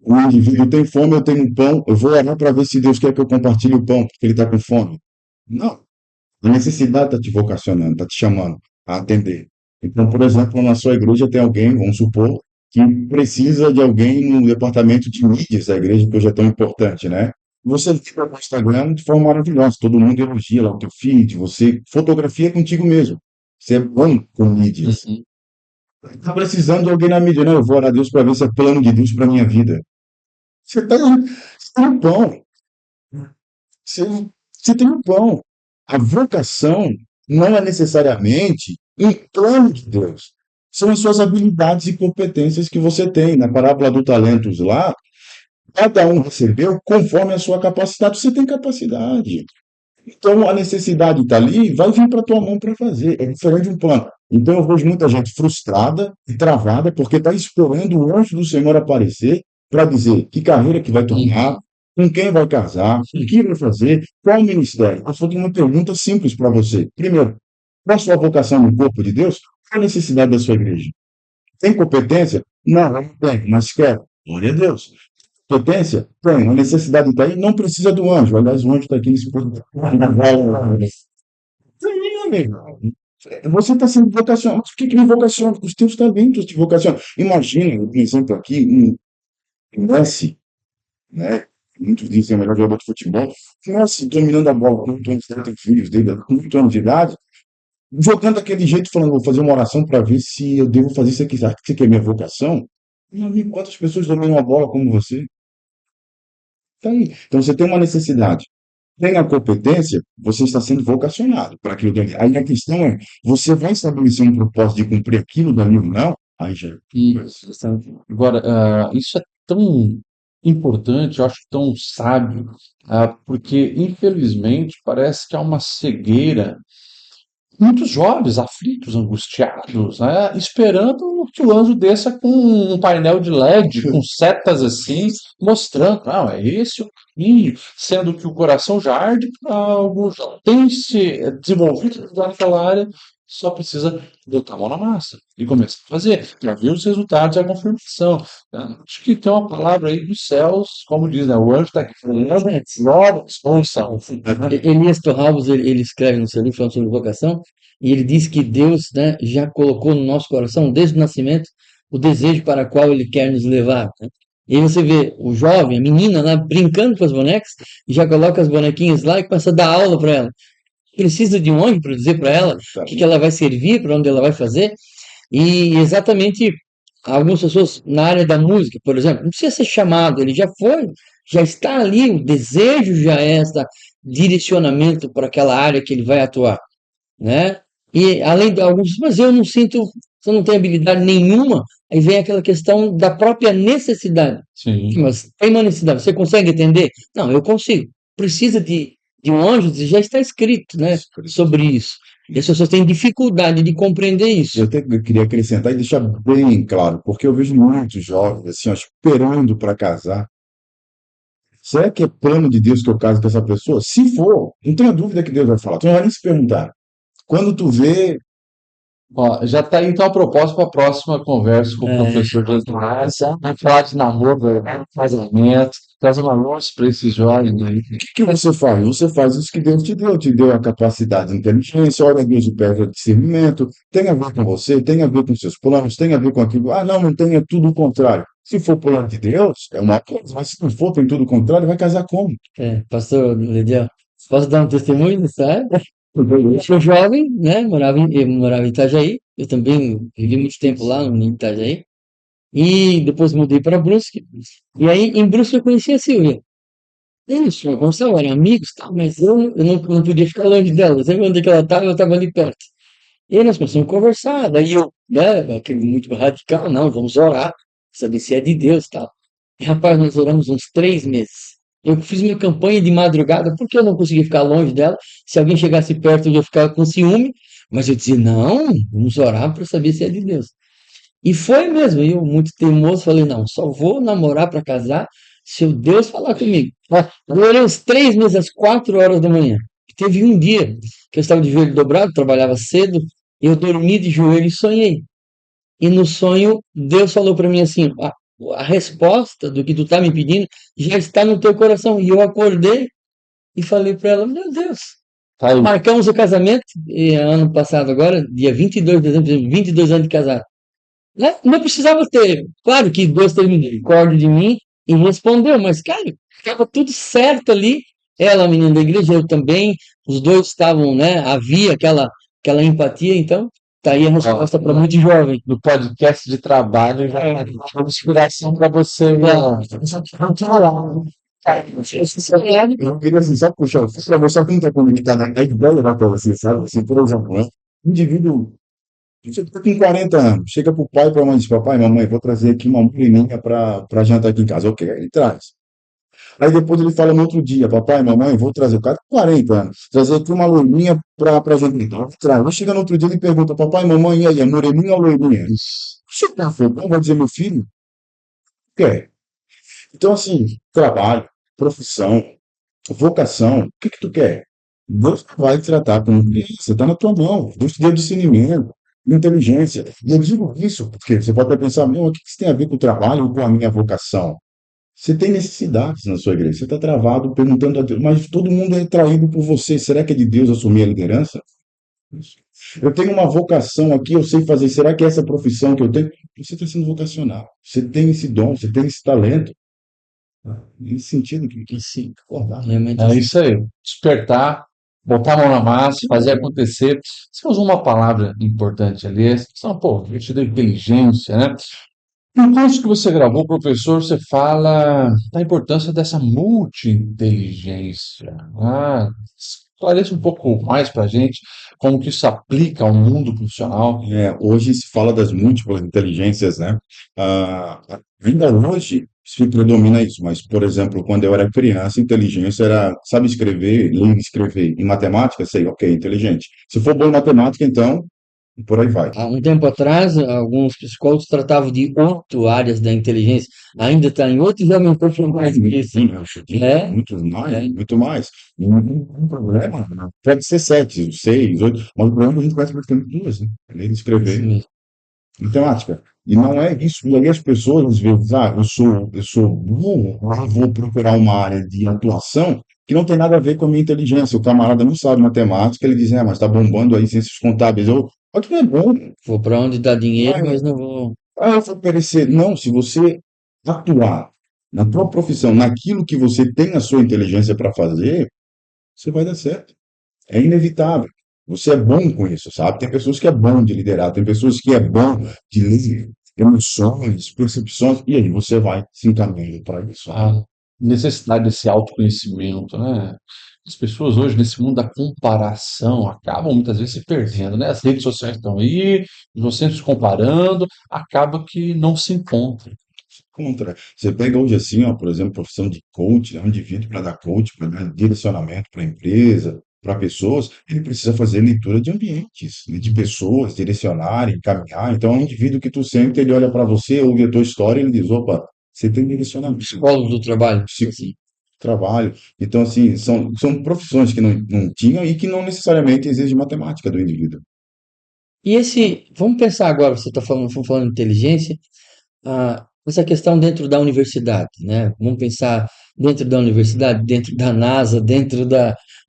O indivíduo tem fome, eu tenho um pão, eu vou orar para ver se Deus quer que eu compartilhe o pão, porque ele está com fome. Não. A necessidade está te vocacionando, está te chamando a atender. Então, por exemplo, na sua igreja tem alguém, vamos supor, que precisa de alguém no departamento de mídias da igreja, que hoje é tão importante, né? Você fica no Instagram de forma maravilhosa, todo mundo elogia lá o teu feed, você fotografia contigo mesmo. Você é bom com mídias. Uhum. Está precisando de alguém na mídia, não? Eu vou orar a Deus para ver se é plano de Deus para minha vida. Você tem um pão. Você, você tem um pão. A vocação não é necessariamente um plano de Deus. São as suas habilidades e competências que você tem. Na parábola do talentos lá, cada um recebeu conforme a sua capacidade. Você tem capacidade. Então a necessidade está ali, vai vir para a tua mão para fazer. É diferente de um plano. Então eu vejo muita gente frustrada e travada porque está esperando o anjo do Senhor aparecer para dizer que carreira que vai tomar, com quem vai casar, o que vai fazer, qual o ministério. Eu só tenho uma pergunta simples para você. Primeiro, qual a sua vocação no corpo de Deus? Qual a necessidade da sua igreja? Tem competência? Não, não tem, mas quer. Glória a Deus. Potência? Tem. A necessidade está aí, não precisa do anjo. Aliás, o anjo está aqui nesse ponto. Sim, amigo. Você está sendo vocacionado. Mas por que me vocaciona? Os teus talentos te vocacionam. Imagina, um exemplo aqui, um Messi, né? Muitos dizem é o melhor jogador de futebol. Messi dominando a bola com 8 anos, tem filhos dele, com 8 anos de idade, jogando daquele jeito, falando, vou fazer uma oração para ver se eu devo fazer isso aqui. Sabe que é minha vocação? Meu amigo, quantas pessoas dominam a bola como você? Tá aí. Então você tem uma necessidade. Tem a competência, você está sendo vocacionado para aquilo dali. Aí a questão é, você vai estabelecer um propósito de cumprir aquilo dali ou não? Aí já. Isso. Agora, isso é tão importante, eu acho tão sábio, porque, infelizmente, parece que há uma cegueira. Muitos jovens, aflitos, angustiados, né, esperando que o anjo desça com um painel de LED, com setas assim, mostrando, não, é esse o caminho, sendo que o coração já arde para algo, já tem se desenvolvido naquela área, só precisa botar a mão na massa e começar a fazer, para ver os resultados e a confirmação. Né? Acho que tem uma palavra aí dos céus, como diz, né, o anjo está aqui falando, jovens, ouçam. Elias Torralbos, ele escreve no seu livro falando sobre vocação, e ele diz que Deus, né, já colocou no nosso coração, desde o nascimento, o desejo para qual ele quer nos levar. Né? E aí você vê o jovem, a menina lá, brincando com as bonecas, e já coloca as bonequinhas lá e começa a dar aula para ela. Precisa de um anjo para dizer para ela o que ela vai servir, para onde ela vai fazer. E exatamente algumas pessoas na área da música, por exemplo, não precisa ser chamado, ele já foi, já está ali, o desejo já é esse direcionamento para aquela área que ele vai atuar, né? E além de alguns, mas eu não sinto, você não tem habilidade nenhuma, aí vem aquela questão da própria necessidade. Sim. Mas tem uma necessidade, você consegue entender? Não, eu consigo. Precisa de um anjo, já está escrito, né, sobre isso. E as pessoas têm dificuldade de compreender isso. Eu queria acrescentar e deixar bem claro, porque eu vejo muitos jovens assim, ó, esperando para casar. Será que é plano de Deus que eu case com essa pessoa? Se for, não tenha dúvida que Deus vai falar. Tu não vai nem se perguntar. Quando tu vê, Ó, já está então a proposta para a próxima conversa com o É, professor de Eduardo. Vai falar de namoro, casamento, traz uma luz para esses jovens aí. que você faz? Você faz isso que Deus te deu a capacidade de inteligência, olha a Deus e pede o discernimento, tem a ver com você, tem a ver com seus planos, tem a ver com aquilo. Ah, não, não tem, é tudo o contrário. Se for plano de Deus, é uma coisa, mas se não for, tem tudo o contrário, vai casar como? pastor Lidiel, posso dar um testemunho nessa época? Eu sou jovem, né? Eu morava em Itajaí. Eu também vivi muito tempo lá no Itajaí. E depois mudei para Brusque. E aí, em Brusque, eu conheci a Silvia. Eles tinham Gonçalo, eram amigos, tal, mas eu não podia ficar longe dela. Sempre onde que ela estava, eu estava ali perto. E aí nós começamos a conversar. Daí eu, né, aquele muito radical, não, vamos orar, saber se é de Deus, tal. E rapaz, nós oramos uns 3 meses. Eu fiz minha campanha de madrugada, porque eu não conseguia ficar longe dela. Se alguém chegasse perto, eu ia ficar com ciúme. Mas eu dizia, não, vamos orar para saber se é de Deus. E foi mesmo, eu, muito teimoso, falei, não, só vou namorar para casar se o Deus falar comigo. Ó, eu orei uns 3 meses, às 4 horas da manhã. Teve um dia que eu estava de joelho dobrado, trabalhava cedo, eu dormi de joelho e sonhei. E no sonho, Deus falou para mim assim: a resposta do que tu tá me pedindo já está no teu coração. E eu acordei e falei para ela: Meu Deus, Tá aí. marcamos o casamento, ano passado, agora, dia 22 de dezembro, 22 anos de casado. Né? Não precisava ter. Claro que Deus teve misericórdia de mim e respondeu, mas, cara, estava tudo certo ali. Ela, a menina da igreja, eu também. Os dois estavam, né? Havia aquela empatia, então, tá aí a Ó, resposta para muito jovem. no podcast de trabalho já é uma inspiração para você. Claro. Eu queria assim, só puxar o fio para mostrar como está conectada a ideia lá para você, sabe? Assim, por exemplo, né? Indivíduo, você está com 40 anos, chega para o pai e para a mãe e diz: Papai, mamãe, vou trazer aqui uma moreninha para jantar aqui em casa. Ok, ele traz. Aí depois ele fala no outro dia: Papai, mamãe, vou trazer. O cara com 40 anos, trazer aqui uma loirinha para jantar. Então, traz. Aí chega no outro dia e pergunta: Papai, mamãe, e aí, a moreninha ou a loirinha? Você tá afobado? Vai dizer: Meu filho, quer. Então, assim, trabalho, profissão, vocação, o que que tu quer? Deus vai te tratar como criança, está na tua mão. Deus te deu discernimento, inteligência. E eu digo isso porque você pode até pensar: meu, o que que isso tem a ver com o trabalho ou com a minha vocação? Você tem necessidades na sua igreja, você está travado perguntando a Deus, mas todo mundo é traído por você. Será que é de Deus assumir a liderança? Eu tenho uma vocação aqui, eu sei fazer. Será que é essa profissão que eu tenho? Você está sendo vocacional. Você tem esse dom, você tem esse talento. Nesse sentido que se acordar. Realmente É assim. isso aí. Despertar, botar a mão na massa, fazer acontecer. Você usou uma palavra importante ali. Você fala, pô, eu te dei inteligência, né? No curso que você gravou, professor, você fala da importância dessa multi-inteligência. Ah, esclareça um pouco mais para a gente como que isso aplica ao mundo profissional. Hoje se fala das múltiplas inteligências, né? Ainda hoje se predomina isso, mas, por exemplo, quando eu era criança, inteligência era, sabe escrever, ler e escrever. Em matemática, sei, ok, inteligente. Se for bom em matemática, então, por aí vai. Há um tempo atrás, alguns psicólogos tratavam de 8 áreas da inteligência. Ainda está em 8 e já aumentou para mais que isso. Sim, eu chutei É, muito mais, é, muito mais. Não problema, né? Pode ser 7, 6, 8, mas o problema é que a gente conhece praticamente duas, né? Ler e isso escrever. mesmo. Em temática. E não é isso. E aí as pessoas, às vezes, eu sou burro, eu vou procurar uma área de atuação que não tem nada a ver com a minha inteligência. O camarada não sabe matemática, ele diz: mas está bombando aí ciências contábeis. Olha que não é bom. Vou para onde dá dinheiro, Vai, mas não vou. vai perecer. Não, se você atuar na tua profissão, naquilo que você tem a sua inteligência para fazer, você vai dar certo. É inevitável. Você é bom com isso, sabe? Tem pessoas que é bom de liderar, tem pessoas que é bom de ler emoções, percepções, e aí você vai se encaminhando para isso, né? A necessidade desse autoconhecimento, né? As pessoas hoje, nesse mundo da comparação, acabam muitas vezes se perdendo, né? As redes sociais estão aí, você se comparando, acaba que não se encontra. Contra. Você pega hoje assim, ó, por exemplo, profissão de coach, né? Um indivíduo para dar coach, para dar direcionamento para a empresa, para pessoas, ele precisa fazer leitura de ambientes, né, de pessoas, direcionar, encaminhar. Então, é um indivíduo que tu senta, ele olha para você, ouve a tua história, ele diz, opa, você tem direcionamento, Psicólogos do trabalho, psicólogo, assim. trabalho. Então, assim, são profissões que não tinham e que não necessariamente exigem matemática do indivíduo. E vamos pensar agora, você está falando, estamos falando de inteligência, essa questão dentro da universidade, né? Vamos pensar dentro da universidade, dentro da NASA,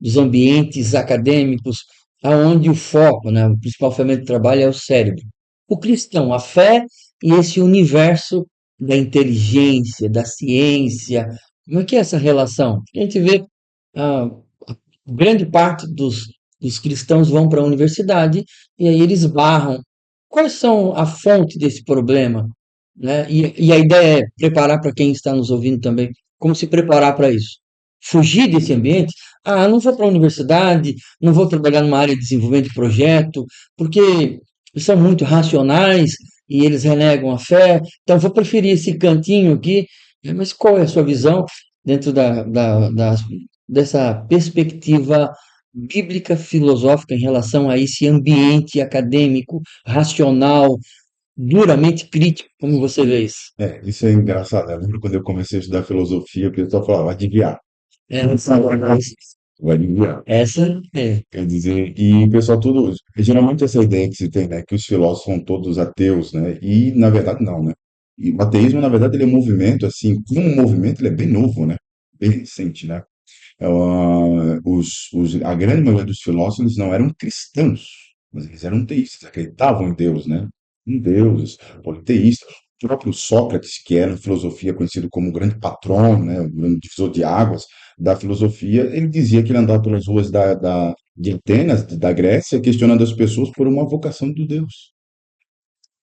dos ambientes acadêmicos, aonde o foco, né, o principal ferramenta de trabalho é o cérebro. O cristão, a fé e esse universo da inteligência, da ciência, como é que é essa relação? A gente vê, ah, grande parte dos cristãos vão para a universidade e aí eles barram. Quais são a fonte desse problema? Né? E a ideia é preparar para quem está nos ouvindo também, como se preparar para isso. Fugir desse ambiente. Ah, não vou para a universidade, não vou trabalhar numa área de desenvolvimento de projeto, porque eles são muito racionais e eles renegam a fé, então vou preferir esse cantinho aqui. Mas qual é a sua visão dentro dessa perspectiva bíblica filosófica em relação a esse ambiente acadêmico, racional, duramente crítico, como você vê isso? Isso é engraçado. Eu lembro quando eu comecei a estudar filosofia, o pessoal falava, vai adivinhar, Essa, vai adivinhar. essa é, Quer dizer, e o pessoal tudo, geralmente essa ideia que se tem, né, que os filósofos são todos ateus, né, e na verdade não, né. E o ateísmo, na verdade, ele é um movimento, assim, como um movimento, ele é bem novo, né, bem recente, né. A grande maioria dos filósofos eles não eram cristãos, mas eles eram teístas, acreditavam em Deus, né, em deuses, politeístas. O próprio Sócrates, que era na filosofia conhecido como o grande patrono, né, o grande divisor de águas da filosofia, ele dizia que ele andava pelas ruas de Atenas, da Grécia, questionando as pessoas por uma vocação do Deus,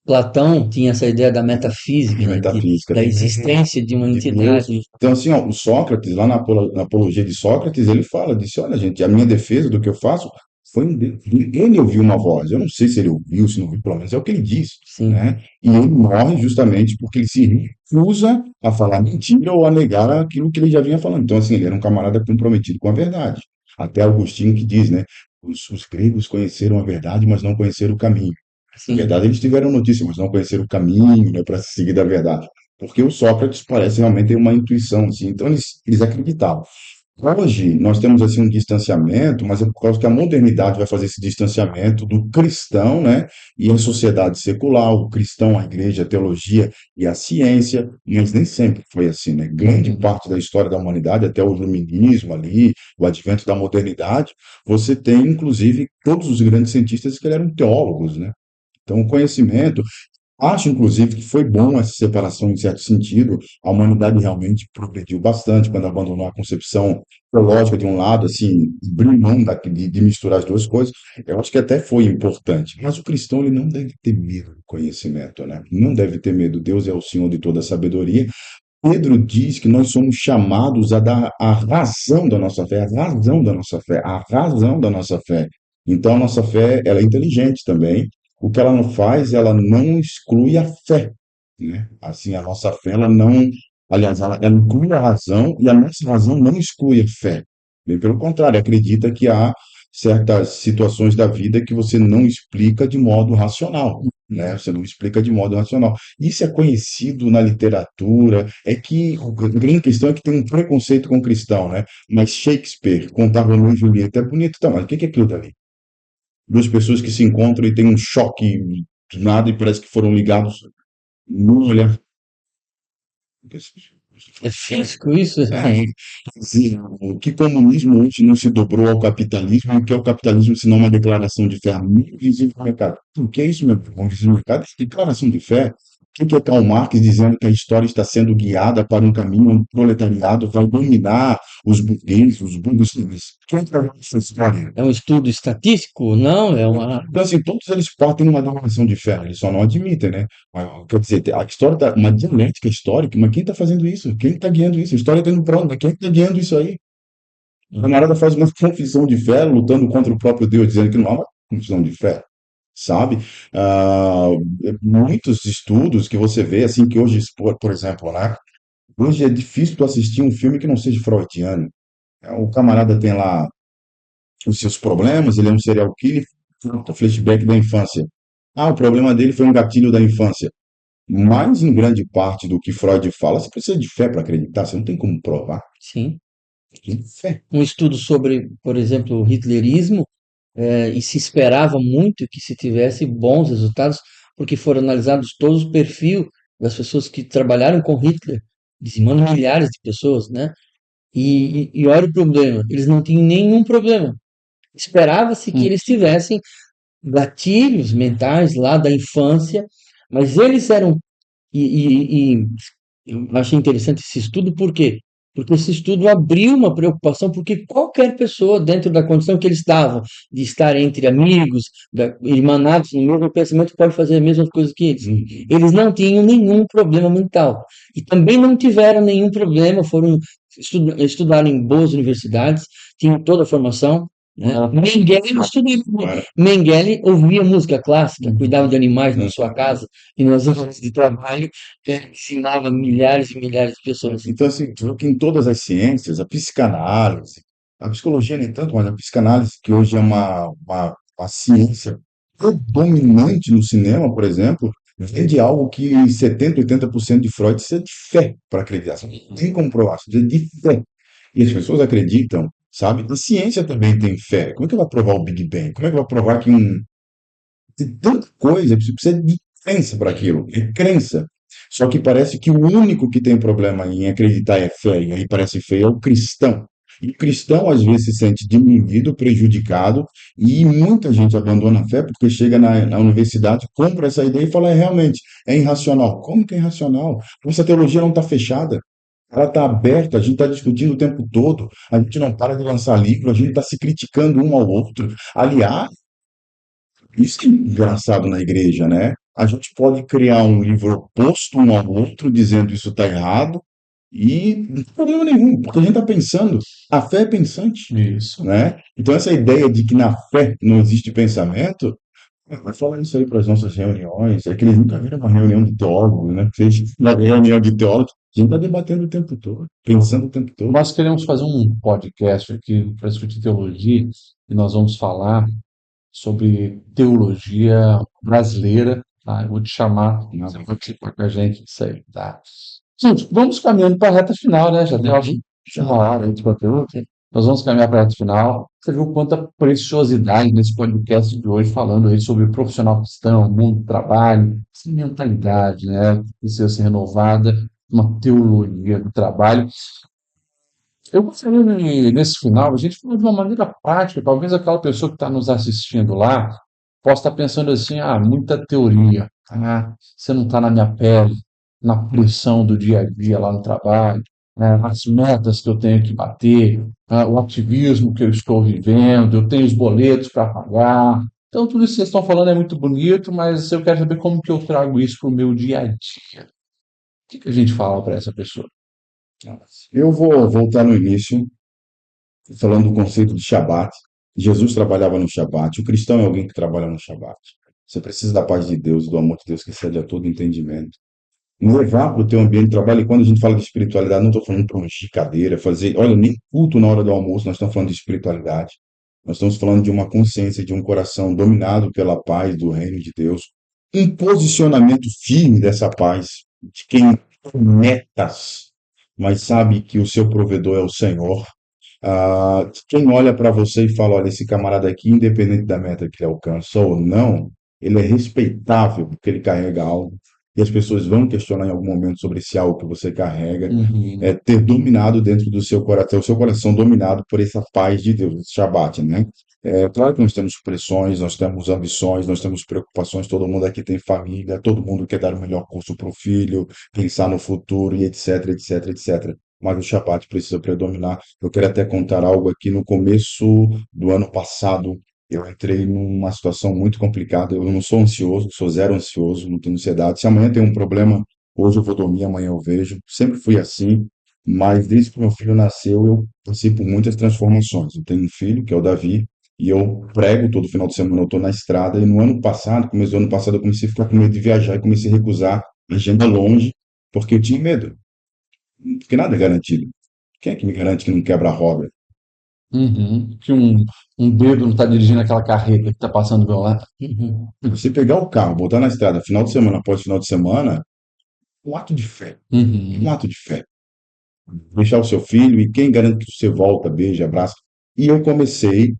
Platão tinha essa ideia da de metafísica, né, metafísica, da existência de uma de Deus. entidade. Então, assim, ó, o Sócrates, lá na Apologia de Sócrates, ele fala, disse, olha, gente, a minha defesa do que eu faço foi em Deus. Ele ouviu uma voz, eu não sei se ele ouviu, se não ouviu, pelo menos é o que ele diz, Sim, né? E ele morre justamente porque ele se recusa a falar mentira ou a negar aquilo que ele já vinha falando. Então, assim, ele era um camarada comprometido com a verdade. Até Agostinho que diz, né? Os gregos conheceram a verdade, mas não conheceram o caminho. Na sim. verdade, eles tiveram notícia, mas não conheceram o caminho, né, para seguir da verdade. Porque o Sócrates parece realmente ter uma intuição, assim. Então, eles acreditavam. Hoje, nós temos assim um distanciamento, mas é por causa que a modernidade vai fazer esse distanciamento do cristão, né, e a sociedade secular, o cristão, a igreja, a teologia e a ciência, mas nem sempre foi assim, né? Grande Uhum. parte da história da humanidade, até o iluminismo ali, o advento da modernidade, você tem, inclusive, todos os grandes cientistas que eram teólogos, né? Então, o conhecimento, acho inclusive que foi bom essa separação em certo sentido. A humanidade realmente progrediu bastante quando abandonou a concepção teológica de um lado, assim, abriu mão de misturar as duas coisas. Eu acho que até foi importante. Mas o cristão ele não deve ter medo do conhecimento, né? Não deve ter medo. Deus é o Senhor de toda a sabedoria. Pedro diz que nós somos chamados a dar a razão da nossa fé, a razão da nossa fé, a razão da nossa fé. Então, a nossa fé, ela é inteligente também. O que ela não faz, ela não exclui a fé, né? Assim, a nossa fé, ela não, aliás, ela inclui a razão e a nossa razão não exclui a fé. Bem pelo contrário, acredita que há certas situações da vida que você não explica de modo racional, né? Você não explica de modo racional. Isso é conhecido na literatura, é que a grande questão é que tem um preconceito com o cristão, né? Mas Shakespeare contava Romeu e Julieta, é bonito, tá, mas o que é aquilo dali? Duas pessoas que se encontram e têm um choque do nada e parece que foram ligados num olhar. É físico isso? É, assim, o que comunismo hoje não se dobrou ao capitalismo, o que é o capitalismo senão uma declaração de fé? Meu vizinho do mercado. O que é isso, meu irmão? Vizinho do mercado? Declaração de fé. O que é Karl Marx dizendo que a história está sendo guiada para um caminho onde o proletariado vai dominar os burgueses, os burgueses? Quem é que está essa história? É um estudo estatístico? Não, é uma. Então, assim, todos eles partem de uma declaração de fé, eles só não admitem, né? Quer dizer, a história tá, uma dialética histórica, mas quem está fazendo isso? Quem está guiando isso? A história está indo para onde? Mas quem está guiando isso aí? O camarada faz uma confissão de fé, lutando contra o próprio Deus, dizendo que não há uma confissão de fé, sabe? Ah, muitos estudos que você vê, assim, que hoje, por exemplo, né? Hoje é difícil tu assistir um filme que não seja freudiano. O camarada tem lá os seus problemas, ele é um serial killer, flashback da infância. Ah, o problema dele foi um gatilho da infância. Mas, em grande parte do que Freud fala, você precisa de fé para acreditar, você não tem como provar. Sim. Tem fé. Um estudo sobre, por exemplo, o hitlerismo, e se esperava muito que se tivesse bons resultados, porque foram analisados todos o perfil das pessoas que trabalharam com Hitler, dizimando milhares de pessoas, né? E olha o problema, eles não tinham nenhum problema. Esperava-se que Hum. eles tivessem gatilhos mentais lá da infância, mas eles eram. E eu achei interessante esse estudo, por quê? Porque esse estudo abriu uma preocupação, porque qualquer pessoa, dentro da condição que eles estavam, de estar entre amigos, irmanados no mesmo pensamento, pode fazer a mesma coisa que eles. Uhum. Eles não tinham nenhum problema mental. E também não tiveram nenhum problema, foram estudaram em boas universidades, tinham toda a formação, né? Ah, Mengele estudava. Agora, Mengele ouvia música clássica, cuidava de animais na hum, sua casa e nas horas de trabalho ensinava milhares e milhares de pessoas. então, assim, tu vê que em todas as ciências, a psicanálise, a psicologia nem tanto, mas a psicanálise, que hoje é uma ciência predominante no cinema, por exemplo, vem de algo que 70, 80% de Freud precisa de fé para acreditar. Você não tem como provar, você precisa de fé. E as pessoas acreditam, sabe? A ciência também tem fé. Como é que vai provar o Big Bang? Como é que vai provar que tem tanta coisa, você precisa de crença para aquilo, é crença. Só que parece que o único que tem problema em acreditar é fé, e aí parece feio, é o cristão. E o cristão, às vezes, se sente diminuído, prejudicado, e muita gente abandona a fé porque chega na universidade, compra essa ideia e fala, é realmente, é irracional. Como que é irracional? Essa teologia não está fechada. Ela está aberta, a gente está discutindo o tempo todo, a gente não para de lançar livro, a gente está se criticando um ao outro. Aliás, isso que é engraçado na igreja, né? A gente pode criar um livro oposto um ao outro, dizendo isso está errado, e não tem problema nenhum, porque a gente está pensando, a fé é pensante, isso. né? Então, essa ideia de que na fé não existe pensamento, vai falar isso aí para as nossas reuniões, é que eles nunca viram uma reunião de teólogos, né? Na reunião de teólogos, a gente está debatendo o tempo todo, pensando o tempo todo. Nós queremos fazer um podcast aqui para discutir teologia e nós vamos falar sobre teologia brasileira, tá? Eu vou te chamar, você vai participar com a gente disso aí, tá? Gente, vamos caminhando para a reta final, né? Já deu uma hora aí de conteúdo. Nós vamos caminhar para a reta final. Você viu quanta preciosidade nesse podcast de hoje, falando aí sobre o profissional cristão, o mundo do trabalho, essa mentalidade, né? Que precisa ser renovada, uma teologia do trabalho. Eu gostaria de, nesse final, a gente falar de uma maneira prática, talvez aquela pessoa que está nos assistindo lá possa estar pensando assim, ah, muita teoria, ah, você não está na minha pele, na pressão do dia a dia lá no trabalho, né, as metas que eu tenho que bater, o ativismo que eu estou vivendo, eu tenho os boletos para pagar. Então, tudo isso que vocês estão falando é muito bonito, mas eu quero saber como que eu trago isso para o meu dia a dia. O que que a gente fala para essa pessoa? Eu vou voltar no início, falando do conceito de Shabat. Jesus trabalhava no Shabat. O cristão é alguém que trabalha no Shabat. Você precisa da paz de Deus, do amor de Deus que excede a todo entendimento. Levar para o teu ambiente de trabalho, e quando a gente fala de espiritualidade, não estou falando para ungir cadeira, fazer, olha, nem culto na hora do almoço, nós estamos falando de espiritualidade. Nós estamos falando de uma consciência, de um coração dominado pela paz do reino de Deus. Um posicionamento firme dessa paz, de quem tem metas, mas sabe que o seu provedor é o Senhor. Quem olha para você e fala, olha, esse camarada aqui, independente da meta que ele alcança ou não, ele é respeitável porque ele carrega algo. E as pessoas vão questionar em algum momento sobre esse algo que você carrega. É Uhum. ter dominado dentro do seu coração, o seu coração dominado por essa paz de Deus, esse Shabat, né? É claro que nós temos pressões, nós temos ambições, nós temos preocupações, todo mundo aqui tem família, todo mundo quer dar o melhor curso para o filho, pensar no futuro e etc, etc, etc. Mas o Shabat precisa predominar. Eu quero até contar algo aqui no começo do ano passado. Eu entrei numa situação muito complicada. Eu não sou ansioso, sou zero ansioso, não tenho ansiedade. Se amanhã tem um problema, hoje eu vou dormir, amanhã eu vejo. Sempre fui assim, mas desde que meu filho nasceu, eu passei por muitas transformações. Eu tenho um filho, que é o Davi, e eu prego todo final de semana, eu estou na estrada. E no ano passado, começo do ano passado, eu comecei a ficar com medo de viajar e comecei a recusar agenda longe, porque eu tinha medo. Porque nada é garantido. Quem é que me garante que não quebra a roda? Uhum. Que um dedo não está dirigindo aquela carreta que está passando do meu lado. Uhum. Você pegar o carro, botar na estrada, final de semana após final de semana, um ato de fé. Um Uhum. ato de fé. Deixar o seu filho e quem garante que você volta, beija, abraça. E eu comecei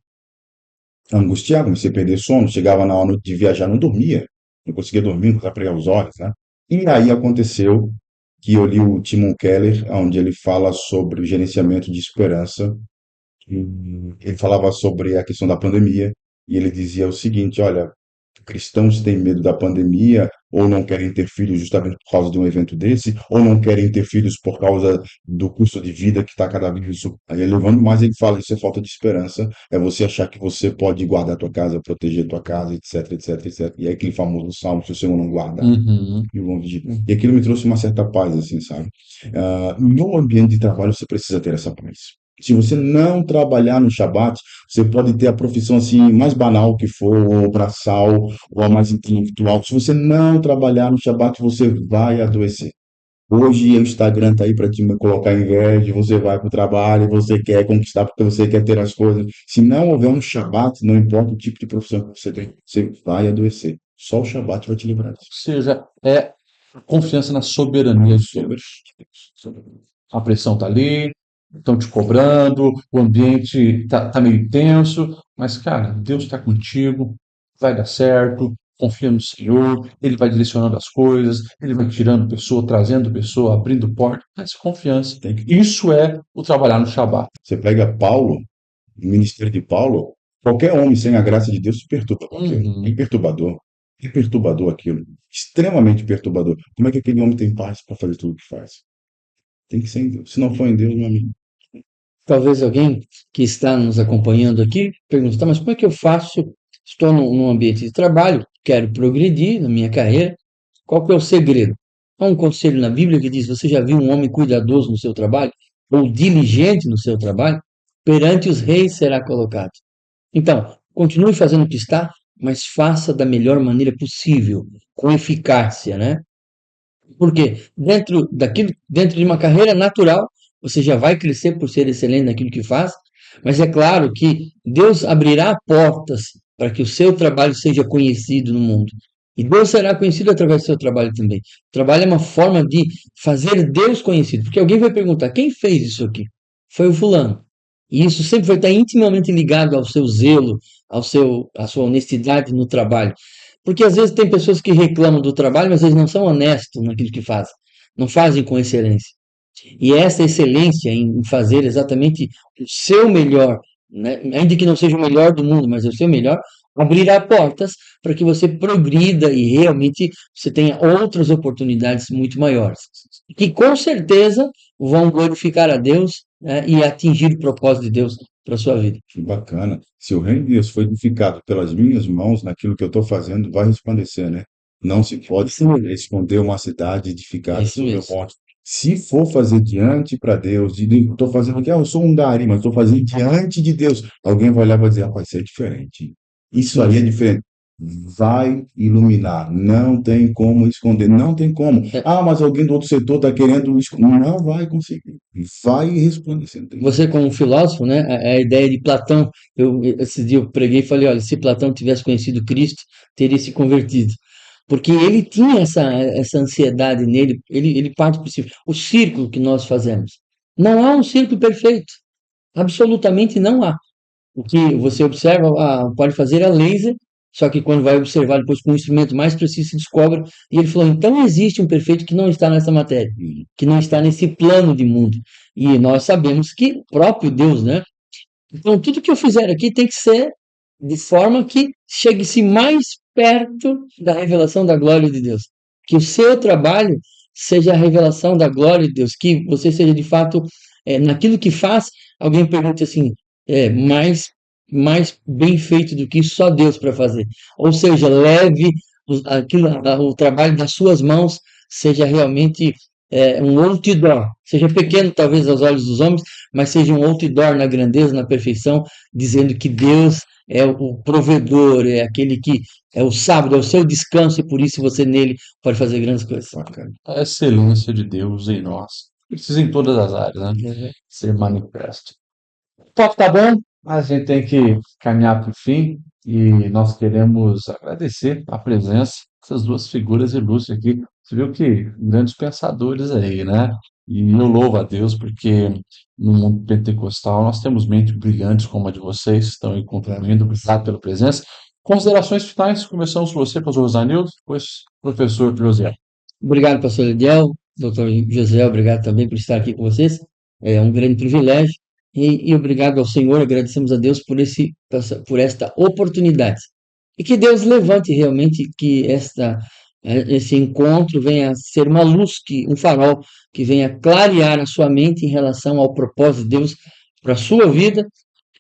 a angustiar, comecei a perder sono, chegava na hora de viajar, não dormia, não conseguia dormir, não conseguia pregar os olhos, né? E aí aconteceu que eu li o Timon Keller, onde ele fala sobre o gerenciamento de esperança. Ele falava sobre a questão da pandemia e ele dizia o seguinte: olha, cristãos têm medo da pandemia ou não querem ter filhos justamente por causa de um evento desse, ou não querem ter filhos por causa do custo de vida que está cada vez aí elevando, mas ele fala isso é falta de esperança, é você achar que você pode guardar a tua casa, proteger a tua casa, etc, etc, etc. E é aquele famoso salmo, se o Senhor não guardar, Uhum. e vão vigir. E aquilo me trouxe uma certa paz, assim, sabe? No ambiente de trabalho você precisa ter essa paz. Se você não trabalhar no Shabat, você pode ter a profissão assim mais banal que for, ou braçal, ou a mais intelectual. Se você não trabalhar no Shabat, você vai adoecer. Hoje o Instagram está aí para te colocar inveja, você vai para o trabalho, você quer conquistar porque você quer ter as coisas. Se não houver um Shabat, não importa o tipo de profissão que você tem, você vai adoecer. Só o Shabat vai te livrar Ou disso. seja, é confiança na soberania de Sobre. Deus. A pressão está ali, estão te cobrando, o ambiente tá meio tenso, mas, cara, Deus está contigo, vai dar certo, confia no Senhor, Ele vai direcionando as coisas, Ele vai tirando pessoa, trazendo pessoa, abrindo porta, essa confiança. Tem que. Isso é o trabalhar no Shabat. Você pega Paulo, o ministério de Paulo, qualquer homem sem a graça de Deus se perturba com aquilo. É Uhum. perturbador. É perturbador aquilo. Extremamente perturbador. Como é que aquele homem tem paz para fazer tudo o que faz? Tem que ser em Deus. Se não for em Deus, meu amigo. Talvez alguém que está nos acompanhando aqui pergunte, tá, mas como é que eu faço? Estou num ambiente de trabalho, quero progredir na minha carreira, qual que é o segredo? Há um conselho na Bíblia que diz, você já viu um homem cuidadoso no seu trabalho? Ou diligente no seu trabalho? Perante os reis será colocado. Então, continue fazendo o que está, mas faça da melhor maneira possível, com eficácia, né? Porque dentro de uma carreira natural, você já vai crescer por ser excelente naquilo que faz, mas é claro que Deus abrirá portas para que o seu trabalho seja conhecido no mundo. E Deus será conhecido através do seu trabalho também. O trabalho é uma forma de fazer Deus conhecido, porque alguém vai perguntar: quem fez isso aqui? Foi o fulano. E isso sempre vai estar intimamente ligado ao seu zelo, à sua honestidade no trabalho. Porque às vezes tem pessoas que reclamam do trabalho, mas eles não são honestos naquilo que fazem. Não fazem com excelência. E essa excelência em fazer exatamente o seu melhor, né? Ainda que não seja o melhor do mundo, mas o seu melhor, abrirá portas para que você progrida e realmente você tenha outras oportunidades muito maiores. Que com certeza vão glorificar a Deus, né, e atingir o propósito de Deus para a sua vida. Que bacana. Se o reino de Deus foi edificado pelas minhas mãos, naquilo que eu estou fazendo, vai resplandecer, né? Não se É pode isso mesmo. esconder uma cidade É edificada isso sobre o mesmo. monte. Se for fazer diante para Deus, estou fazendo aqui, eu sou um Dari, mas estou fazendo diante de Deus. Alguém vai olhar e vai dizer, rapaz, isso é diferente. Isso aí é diferente. Vai iluminar. Não tem como esconder. Não tem como. É, Ah, mas alguém do outro setor está querendo esconder. Não vai conseguir. Vai resplandecer. Não tem você como filósofo, né, a ideia de Platão, esse dia eu preguei e falei, olha, se Platão tivesse conhecido Cristo, teria se convertido. Porque ele tinha essa ansiedade nele, ele parte do princípio, o círculo que nós fazemos. Não há um círculo perfeito, absolutamente não há. O que você observa, pode fazer a laser, só que quando vai observar depois com um instrumento mais preciso se descobre, e ele falou, então existe um perfeito que não está nessa matéria, que não está nesse plano de mundo. E nós sabemos que o próprio Deus, né? Então tudo que eu fizer aqui tem que ser de forma que chegue-se mais perto da revelação da glória de Deus. Que o seu trabalho seja a revelação da glória de Deus, que você seja de fato, naquilo que faz, alguém pergunte assim, mais bem feito do que isso, só Deus para fazer. Ou seja, leve o trabalho das suas mãos, seja realmente um outdoor, seja pequeno talvez aos olhos dos homens, mas seja um outdoor na grandeza, na perfeição, dizendo que Deus é o provedor, é aquele que é o sábado, é o seu descanso, e por isso você nele pode fazer grandes coisas. bacana. A excelência de Deus em nós precisa em todas as áreas, né? Uhum. Ser manifesto. O papo tá bom, mas a gente tem que caminhar para o fim e nós queremos agradecer a presença dessas duas figuras ilustres aqui. Você viu que grandes pensadores aí, né? E eu louvo a Deus porque no mundo pentecostal nós temos mentes brilhantes como a de vocês, estão aí contribuindo. Obrigado pela presença. Considerações finais, começamos por você, pastor Rosanildo, depois professor José. Obrigado, pastor Lidiel, doutor José, obrigado também por estar aqui com vocês. É um grande privilégio. E obrigado ao Senhor, agradecemos a Deus por esta oportunidade. E que Deus levante realmente que esse encontro venha a ser uma luz, um farol, que venha clarear a sua mente em relação ao propósito de Deus para a sua vida,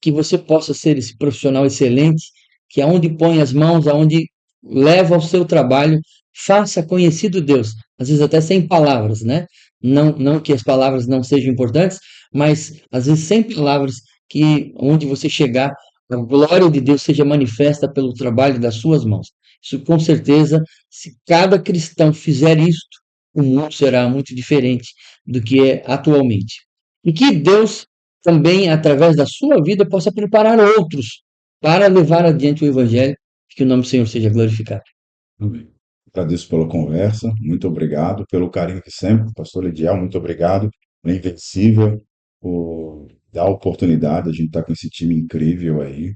que você possa ser esse profissional excelente, que aonde põe as mãos, aonde leva o seu trabalho, faça conhecido Deus, às vezes até sem palavras, né? Não que as palavras não sejam importantes, mas às vezes sem palavras, que onde você chegar, a glória de Deus seja manifesta pelo trabalho das suas mãos. Isso com certeza, se cada cristão fizer isto, o mundo será muito diferente do que é atualmente. E que Deus também, através da sua vida, possa preparar outros para levar adiante o Evangelho, que o nome do Senhor seja glorificado. Amém. Agradeço pela conversa, muito obrigado pelo carinho de sempre, pastor Lidiel, muito obrigado, é Invencível, por dar a oportunidade, a gente está com esse time incrível aí,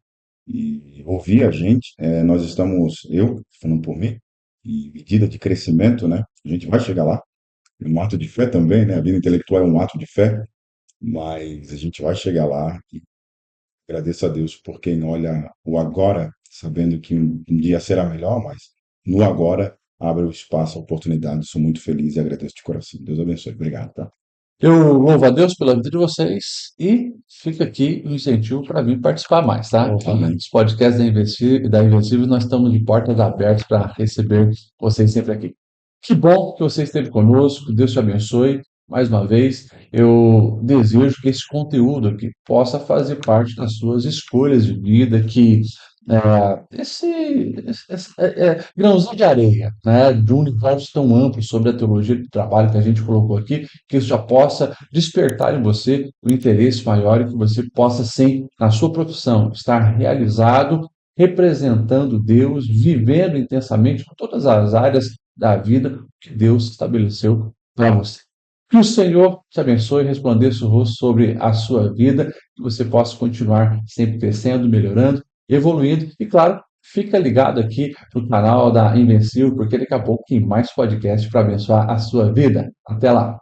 e ouvir a gente, nós estamos, eu, falando por mim, em medida de crescimento, né, a gente vai chegar lá, é um ato de fé também, né, a vida intelectual é um ato de fé, mas a gente vai chegar lá e agradeço a Deus por quem olha o agora, sabendo que um dia será melhor, mas no agora abre o espaço, a oportunidade. Sou muito feliz e agradeço de coração. Deus abençoe. Obrigado, tá? Eu louvo a Deus pela vida de vocês e fica aqui o incentivo para vir participar mais, tá? Amém. Os podcasts da Invencível, nós estamos de portas abertas para receber vocês sempre aqui. Que bom que você esteve conosco, Deus te abençoe. Mais uma vez, eu desejo que esse conteúdo aqui possa fazer parte das suas escolhas de vida, que grãozinho de areia, né, de um universo tão amplo sobre a teologia do trabalho que a gente colocou aqui, que isso já possa despertar em você o interesse maior e que você possa, sim, na sua profissão, estar realizado, representando Deus, vivendo intensamente em todas as áreas da vida que Deus estabeleceu para você. Que o Senhor te abençoe e resplandeça o rosto sobre a sua vida, que você possa continuar sempre crescendo, melhorando, evoluindo. E, claro, fica ligado aqui no canal da Invencível, porque daqui a pouco tem mais podcast para abençoar a sua vida. Até lá!